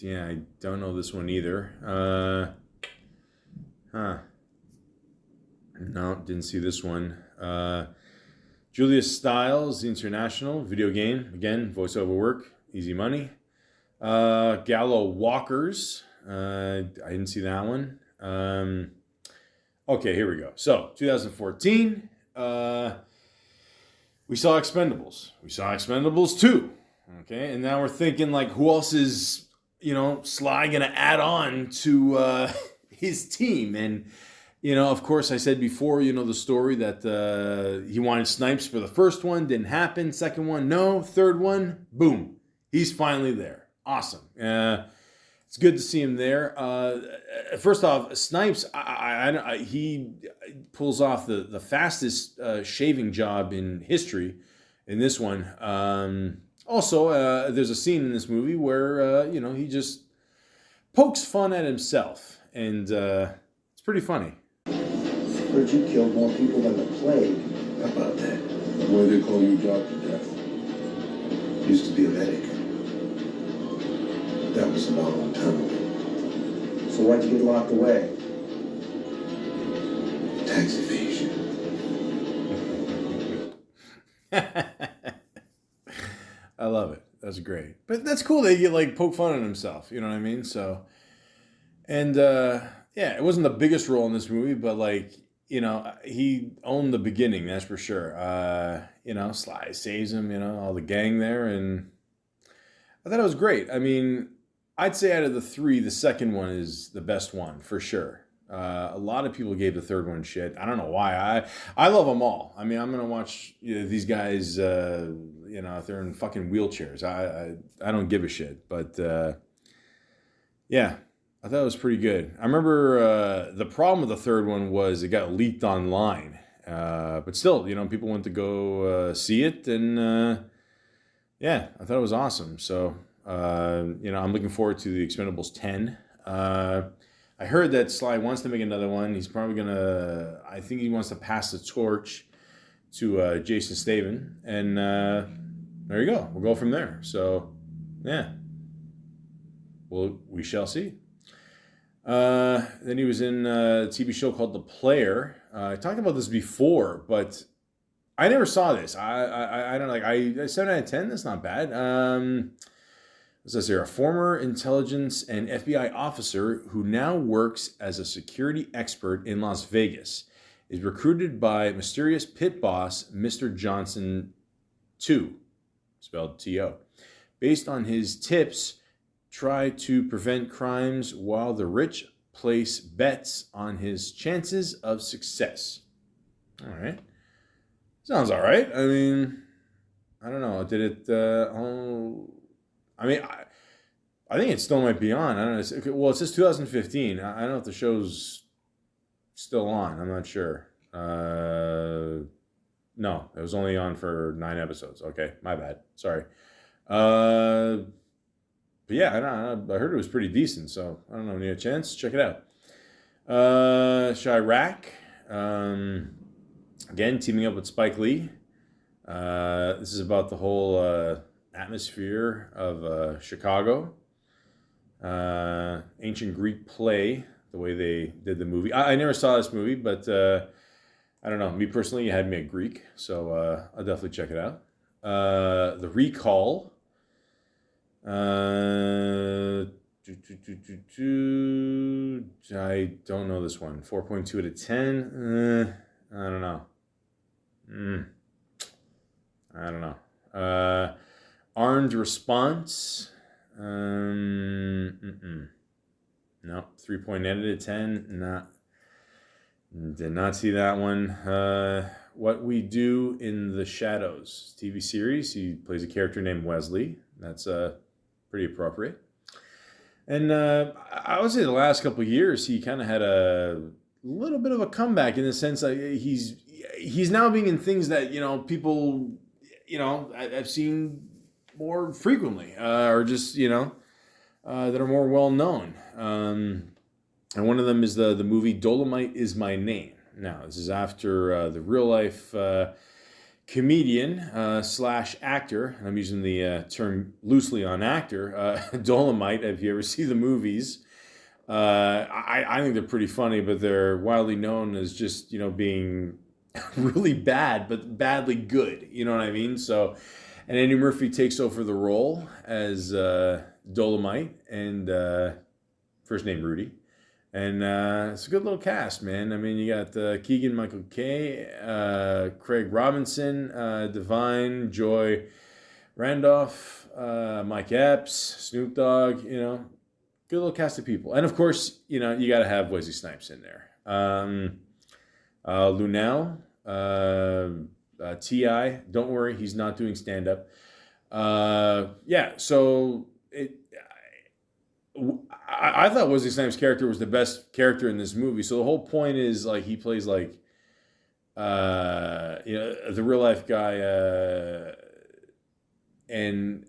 Yeah, I don't know this one either. No, didn't see this one. Julia Stiles, The International, video game. Again, voiceover work, easy money. Gallo Walkers. I didn't see that one. Okay, here we go. So, 2014, we saw Expendables. We saw Expendables 2. Okay, and now we're thinking, like, who else is, Sly going to add on to his team? And, of course, I said before, the story that he wanted Snipes for the first one. Didn't happen. Second one, no. Third one, boom. He's finally there. Awesome. It's good to see him there. First off, Snipes, he pulls off the fastest shaving job in history in this one. Also, there's a scene in this movie where, he just pokes fun at himself. And it's pretty funny. Heard you killed more people than the plague. How about that? Why they call you Dr. Death? Used to be a medic. That was a long time ago. So why'd you get locked away? Tax evasion. I love it. That's great. But that's cool that he like poke fun at himself. You know what I mean? So, and yeah, it wasn't the biggest role in this movie, but like, he owned the beginning, that's for sure. Sly saves him, all the gang there, and I thought it was great. I mean, I'd say out of the three, the second one is the best one, for sure. A lot of people gave the third one shit. I don't know why. I love them all. I mean, I'm going to watch these guys, if they're in fucking wheelchairs. I don't give a shit. But, yeah, I thought it was pretty good. I remember the problem with the third one was it got leaked online. But still, people went to go see it, and yeah, I thought it was awesome. So, I'm looking forward to the Expendables 10. I heard that Sly wants to make another one. He's probably I think he wants to pass the torch to Jason Statham, and there you go. We'll go from there. So, yeah, we shall see. Then he was in a TV show called The Player. I talked about this before, but I never saw this. I don't like. 7 out of 10. That's not bad. It says here, a former intelligence and FBI officer who now works as a security expert in Las Vegas is recruited by mysterious pit boss Mr. Johnson 2, spelled T-O. Based on his tips, try to prevent crimes while the rich place bets on his chances of success. All right. Sounds all right. I mean, I don't know. Did it... I think it still might be on. I don't know. Well, it says 2015. I don't know if the show's still on. I'm not sure. No, it was only on for 9 episodes. Okay, my bad. Sorry. But yeah, I don't know. I heard it was pretty decent, so I don't know. Need a chance? Check it out. Chirac. Again, teaming up with Spike Lee. This is about the whole atmosphere of Chicago. Ancient Greek play, the way they did the movie. I never saw this movie, but I don't know. Me personally, you had me at Greek, so I'll definitely check it out. The Recall. I don't know this one. 4.2 out of 10. I don't know. I don't know. Armed Response. No. 3.8 out of 10. Did not see that one. What We Do in the Shadows TV series. He plays a character named Wesley. That's pretty appropriate. And I would say the last couple of years, he kind of had a little bit of a comeback in the sense that he's now being in things that people I've seen more frequently, or just that are more well known. And one of them is the movie Dolomite Is My Name. Now, this is after the real life comedian slash actor, and I'm using the term loosely on actor, Dolomite. If you ever see the movies, I think they're pretty funny, but they're widely known as just being really bad, but badly good. You know what I mean? So, and Andy Murphy takes over the role as Dolomite, and first name Rudy. And it's a good little cast, man. I mean, you got Keegan-Michael Kay, Craig Robinson, Divine, Joy Randolph, Mike Epps, Snoop Dogg, good little cast of people. And of course, you got to have Wesley Snipes in there. Lunel, T.I., don't worry, he's not doing stand-up. So I thought Wesley Snipes' character was the best character in this movie. So the whole point is he plays the real life guy, and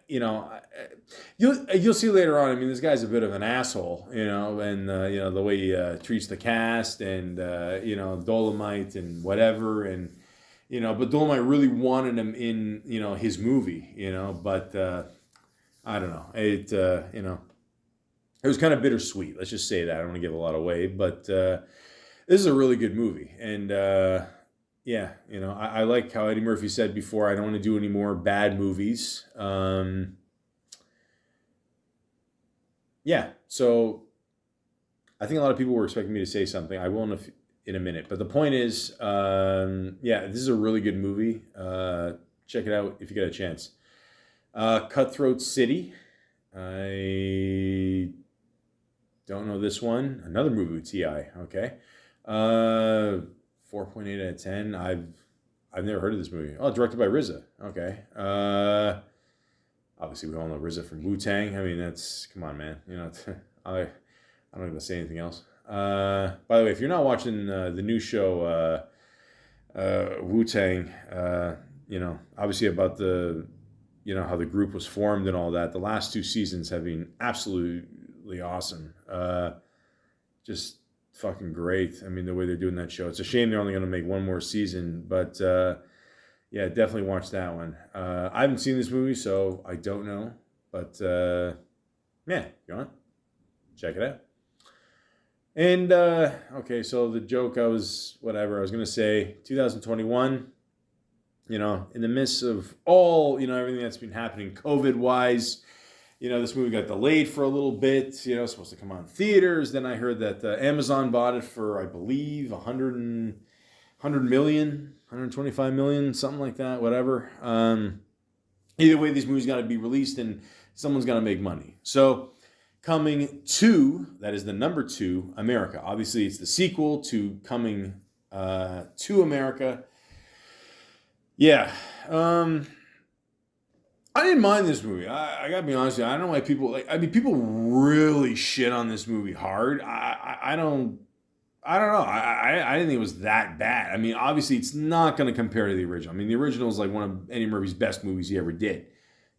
you'll see later on. I mean, this guy's a bit of an asshole, and the way he treats the cast, and Dolomite and whatever, and but Dolomite really wanted him in his movie, but I don't know. It was kind of bittersweet. Let's just say that. I don't want to give a lot away, but this is a really good movie. And I like how Eddie Murphy said before, I don't want to do any more bad movies. So I think a lot of people were expecting me to say something. I will in a minute. But the point is, this is a really good movie. Check it out if you get a chance. Cutthroat City. I don't know this one. Another movie with T.I. Okay. 4.8 out of 10. I've never heard of this movie. Oh, directed by RZA. Okay. Obviously we all know RZA from Wu-Tang. I mean, come on, man. I'm not going to say anything else. By the way, if you're not watching the new show, Wu-Tang, obviously about the, how the group was formed and all that, the last 2 seasons have been absolutely awesome. Just fucking great. I mean, the way they're doing that show. It's a shame they're only going to make 1 more season, but yeah, definitely watch that one. I haven't seen this movie, so I don't know, but yeah, go on, check it out. And okay, so the joke I was going to say 2021, in the midst of all, everything that's been happening COVID-wise, this movie got delayed for a little bit, supposed to come on theaters. Then I heard that Amazon bought it for, I believe, 100 million, 125 million, something like that, whatever. Either way, these movies got to be released and someone's got to make money. So Coming to, that is the number 2, America. Obviously, it's the sequel to Coming to America. Yeah. I didn't mind this movie. I gotta be honest with you. I don't know why people people really shit on this movie hard. I don't know. I didn't think it was that bad. I mean, obviously, it's not going to compare to the original. I mean, the original is like one of Eddie Murphy's best movies he ever did.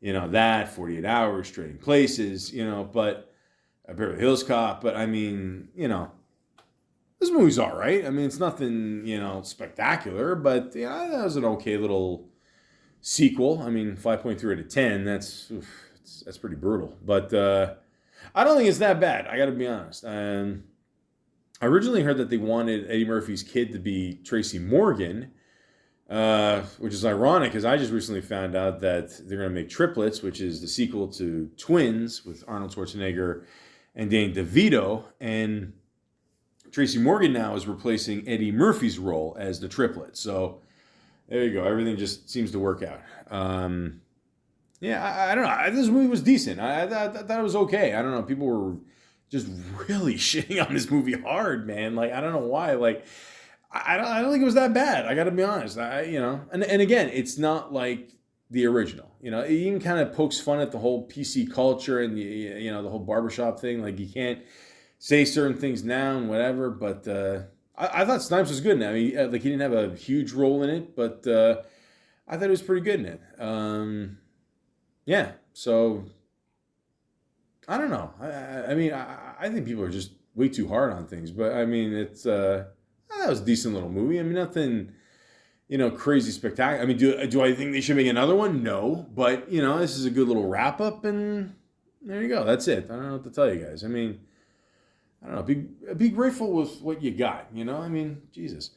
That 48 Hours, Trading Places. But Beverly Hills Cop. But I mean, this movie's all right. I mean, it's nothing spectacular, but that was an okay little sequel. I mean, 5.3 out of 10. That's pretty brutal. But I don't think it's that bad. I got to be honest. I originally heard that they wanted Eddie Murphy's kid to be Tracy Morgan, which is ironic because I just recently found out that they're going to make Triplets, which is the sequel to Twins with Arnold Schwarzenegger and Danny DeVito. And Tracy Morgan now is replacing Eddie Murphy's role as the triplet. So there you go. Everything just seems to work out. Yeah, I don't know. This movie was decent. I thought it was okay. I don't know. People were just really shitting on this movie hard, man. Like, I don't know why. Like, I don't think it was that bad. I got to be honest. And again, it's not like the original. It even kind of pokes fun at the whole PC culture and the whole barbershop thing. Like, you can't say certain things now and whatever. But I thought Snipes was good in it. I mean, like, he didn't have a huge role in it, but I thought he was pretty good in it. Yeah, so I don't know. I mean, I think people are just way too hard on things, but I mean, it's that was a decent little movie. I mean, nothing, crazy spectacular. I mean, do I think they should make another one? No, but this is a good little wrap up, and there you go. That's it. I don't know what to tell you guys. I mean, I don't know. Be grateful with what you got. I mean, Jesus.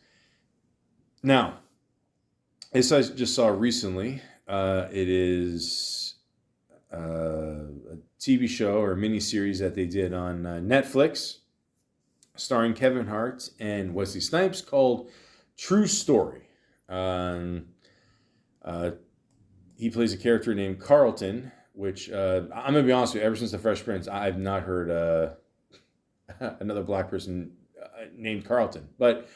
Now, as I just saw recently, it is a TV show or a miniseries that they did on Netflix, starring Kevin Hart and Wesley Snipes, called True Story. He plays a character named Carlton, which I'm gonna be honest with you. Ever since The Fresh Prince, I've not heard another black person named Carlton. But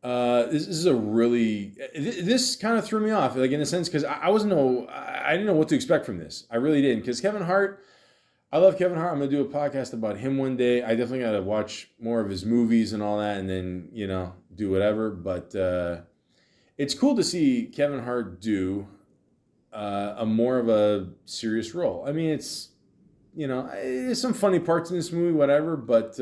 this is a really, this kind of threw me off, like, in a sense, because I didn't know what to expect from this. I really didn't, because Kevin Hart, I love Kevin Hart. I'm going to do a podcast about him one day. I definitely got to watch more of his movies and all that, and then, do whatever. But it's cool to see Kevin Hart do a more of a serious role. I mean, it's, there's some funny parts in this movie, whatever, but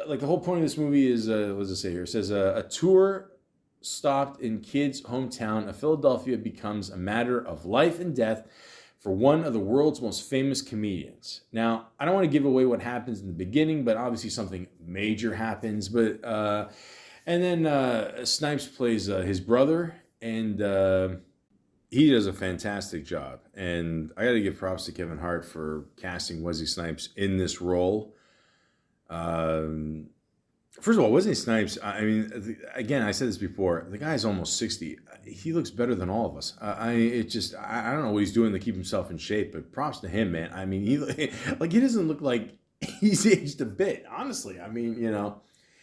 like, the whole point of this movie is, what does it say here? It says, a tour stopped in kid's hometown of Philadelphia becomes a matter of life and death for one of the world's most famous comedians. Now, I don't want to give away what happens in the beginning, but obviously something major happens. But and then Snipes plays his brother, and he does a fantastic job. And I got to give props to Kevin Hart for casting Wesley Snipes in this role. First of all, Wesley Snipes, I mean, again, I said this before, the guy's almost 60. He looks better than all of us. I don't know what he's doing to keep himself in shape, but props to him, man. I mean, he doesn't look like he's aged a bit, honestly. I mean,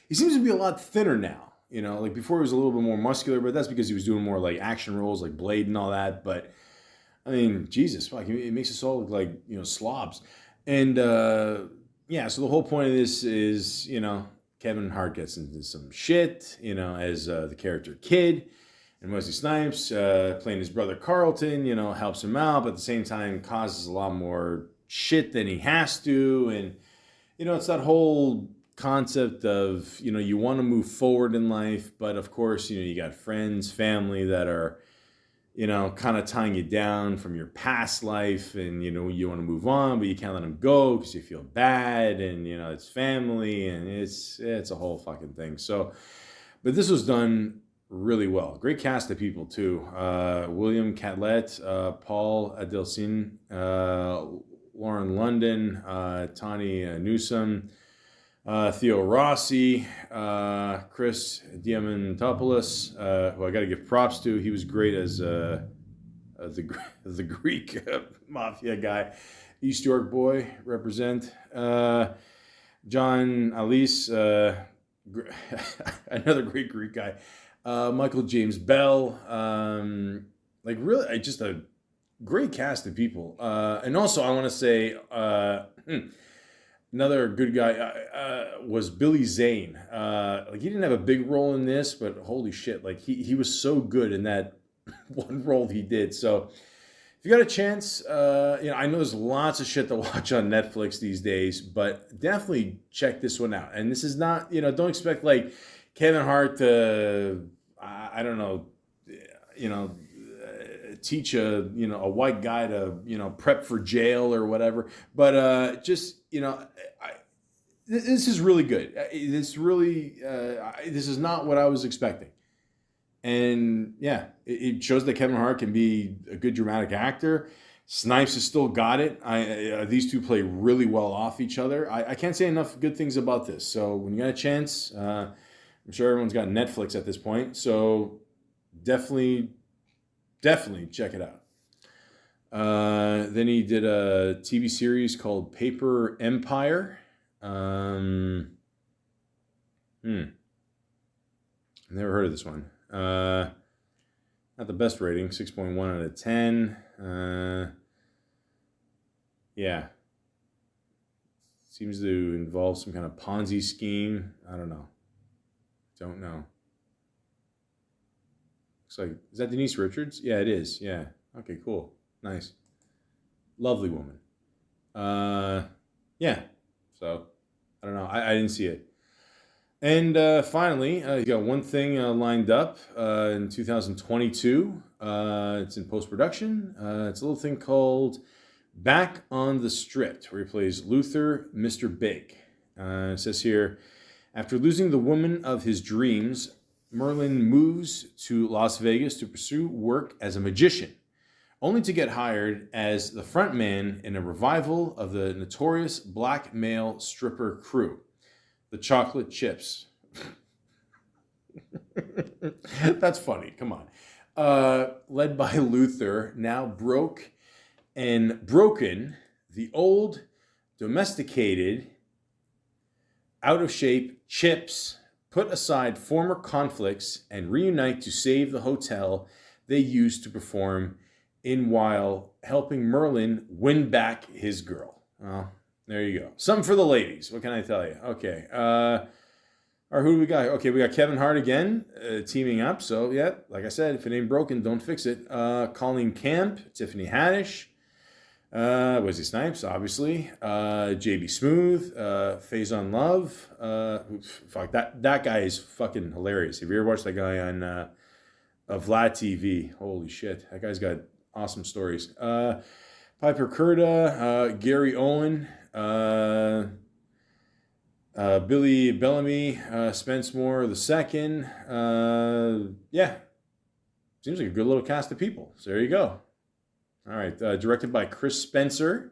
he seems to be a lot thinner now. Like, before he was a little bit more muscular, but that's because he was doing more like action roles like Blade and all that. But I mean, Jesus, fuck, it makes us all look like, slobs. And, yeah, so the whole point of this is, Kevin Hart gets into some shit, as the character Kid. And Wesley Snipes, playing his brother Carlton, helps him out, but at the same time causes a lot more shit than he has to. And, it's that whole concept of, you want to move forward in life, but of course, you got friends, family that are, kind of tying you down from your past life, and, you want to move on, but you can't let them go because you feel bad, and, it's family, and it's a whole fucking thing. So, but this was done really well. Great cast of people too. William Catlett, Paul Adelsin, Lauren London, Tawny Newsome, Theo Rossi, Chris Diamantopoulos, who I got to give props to. He was great as the Greek mafia guy. East York boy represent. John Alice, another great Greek guy. Michael James Bell, really, just a great cast of people. And also, I want to say another good guy was Billy Zane. He didn't have a big role in this, but holy shit, he was so good in that one role he did. So if you got a chance, I know there's lots of shit to watch on Netflix these days, but definitely check this one out. And this is not, don't expect Kevin Hart to, I don't know, teach a white guy to, prep for jail or whatever. But this is really good. This is not what I was expecting. And yeah, it shows that Kevin Hart can be a good dramatic actor. Snipes has still got it. These two play really well off each other. I can't say enough good things about this. So when you got a chance, I'm sure everyone's got Netflix at this point, so definitely check it out. Then he did a TV series called Paper Empire. Never heard of this one. Not the best rating, 6.1 out of 10. Yeah. Seems to involve some kind of Ponzi scheme. I don't know. Looks like, is that Denise Richards? Yeah, it is. Yeah. Okay, cool. Nice. Lovely woman. Yeah. So, I don't know. I didn't see it. And finally, you got one thing lined up in 2022. It's in post-production. It's a little thing called Back on the Strip, where he plays Luther, Mr. Big. It says here, after losing the woman of his dreams, Merlin moves to Las Vegas to pursue work as a magician, only to get hired as the front man in a revival of the notorious black male stripper crew, the Chocolate Chips. That's funny. Come on. Led by Luther, now broke and broken, the old, domesticated, out-of-shape Chips put aside former conflicts and reunite to save the hotel they used to perform in while helping Merlin win back his girl. Well, there you go. Something for the ladies. What can I tell you? Okay. Or who do we got? Okay, we got Kevin Hart again, teaming up. So, yeah, like I said, if it ain't broken, don't fix it. Colleen Camp, Tiffany Haddish, Wesley Snipes, obviously. JB Smooth, Faison Love. Fuck, that guy is fucking hilarious. Have you ever watched that guy on Vlad TV? Holy shit. That guy's got awesome stories. Piper Curda, Gary Owen, Billy Bellamy, Spence Moore II. Yeah. Seems like a good little cast of people. So there you go. All right, directed by Chris Spencer,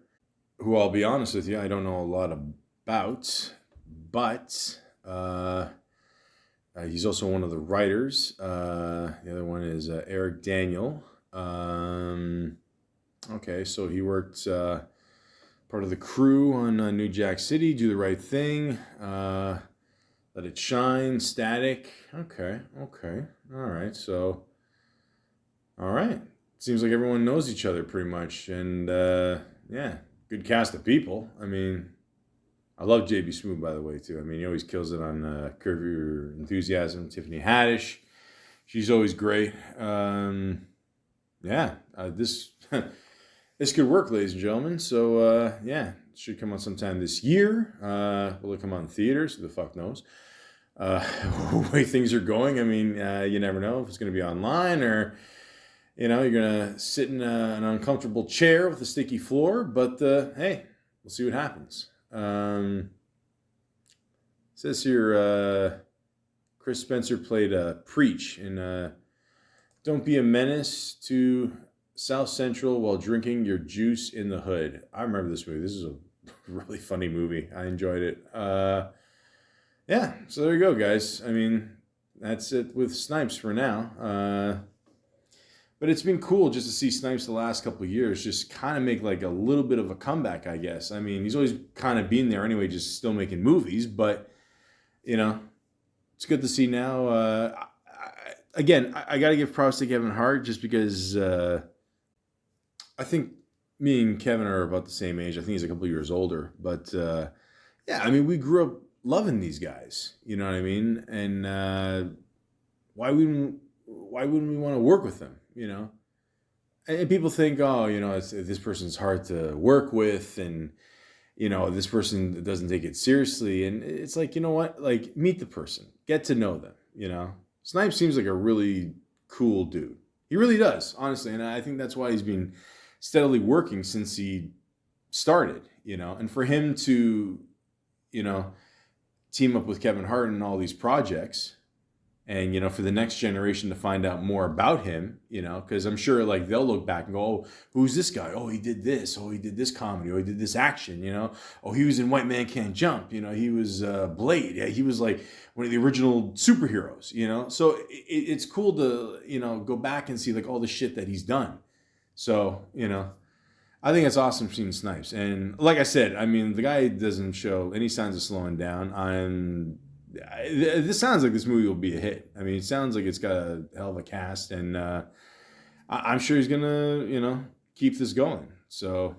who I'll be honest with you, I don't know a lot about, but he's also one of the writers. The other one is Eric Daniel. Okay, so he worked part of the crew on New Jack City, Do the Right Thing, Let It Shine, Static. Okay, all right, so, all right. Seems like everyone knows each other pretty much. And, yeah, good cast of people. I mean, I love JB Smoove, by the way, too. I mean, he always kills it on Curb Your Enthusiasm. Tiffany Haddish, she's always great. This this could work, ladies and gentlemen. So, it should come out sometime this year. Will it come out in theaters? Who the fuck knows? The way things are going, I mean, you never know if it's going to be online or, you're going to sit in an uncomfortable chair with a sticky floor. But, hey, we'll see what happens. Says here, Chris Spencer played Preach in Don't Be a Menace to South Central While Drinking Your Juice in the Hood. I remember this movie. This is a really funny movie. I enjoyed it. So there you go, guys. I mean, that's it with Snipes for now. But it's been cool just to see Snipes the last couple of years just kind of make like a little bit of a comeback, I guess. I mean, he's always kind of been there anyway, just still making movies. But, it's good to see now. I got to give props to Kevin Hart just because I think me and Kevin are about the same age. I think he's a couple of years older. But, we grew up loving these guys. You know what I mean? And why wouldn't we want to work with them? And people think, this person's hard to work with, and this person doesn't take it seriously. And it's like, you know what? Like, meet the person, get to know them. Snipes seems like a really cool dude. He really does, honestly, and I think that's why he's been steadily working since he started. And for him to, team up with Kevin Hart in all these projects. And, for the next generation to find out more about him, because I'm sure, like, they'll look back and go, oh, who's this guy? Oh, he did this. Oh, he did this comedy. Oh, he did this action, Oh, he was in White Man Can't Jump. He was Blade. Yeah, he was, like, one of the original superheroes, So it's cool to, go back and see, like, all the shit that he's done. So, I think it's awesome seeing Snipes. And like I said, I mean, the guy doesn't show any signs of slowing down. This sounds like this movie will be a hit. I mean, it sounds like it's got a hell of a cast, and I'm sure he's gonna, keep this going. So,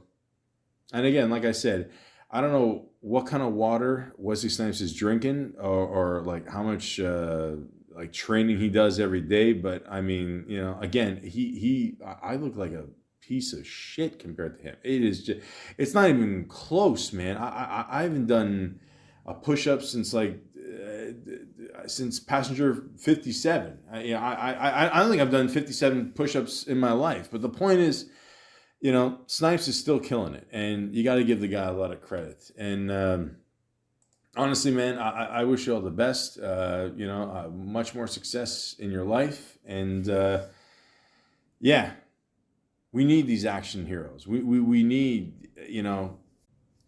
and again, like I said, I don't know what kind of water Wesley Snipes is drinking, or like how much like training he does every day. But I mean, again, I look like a piece of shit compared to him. It is just, it's not even close, man. I haven't done a push-up since since passenger 57. I don't think I've done 57 push-ups in my life. But the point is, Snipes is still killing it, and you got to give the guy a lot of credit. And honestly, man, I wish you all the best. Much more success in your life, and we need these action heroes. We need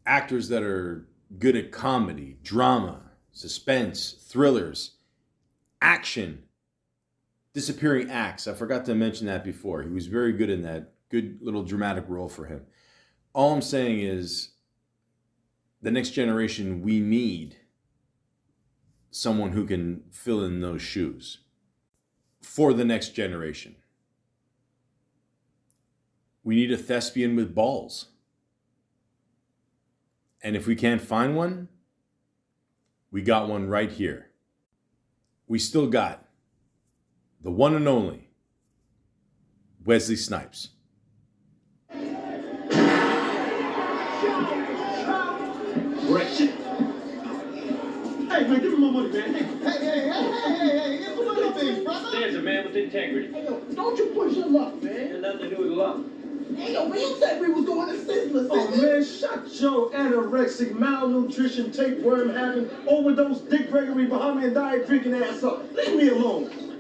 actors that are good at comedy, drama, suspense, thrillers, action, disappearing acts. I forgot to mention that before. He was very good in that. Good little dramatic role for him. All I'm saying is, the next generation, we need someone who can fill in those shoes for the next generation. We need a thespian with balls. And if we can't find one, we got one right here. We still got the one and only Wesley Snipes. Hey, man, give me my money, man. Hey, give me money things, brother. There's a man with integrity. Hey, yo, don't you push your luck, man. It has nothing to do with luck. Hey, yo, we said we was going to Sizzler. Oh, man, shut your anorexic, malnutrition, tapeworm having, overdose, Dick Gregory, Bahamian diet drinking ass up. Leave me alone.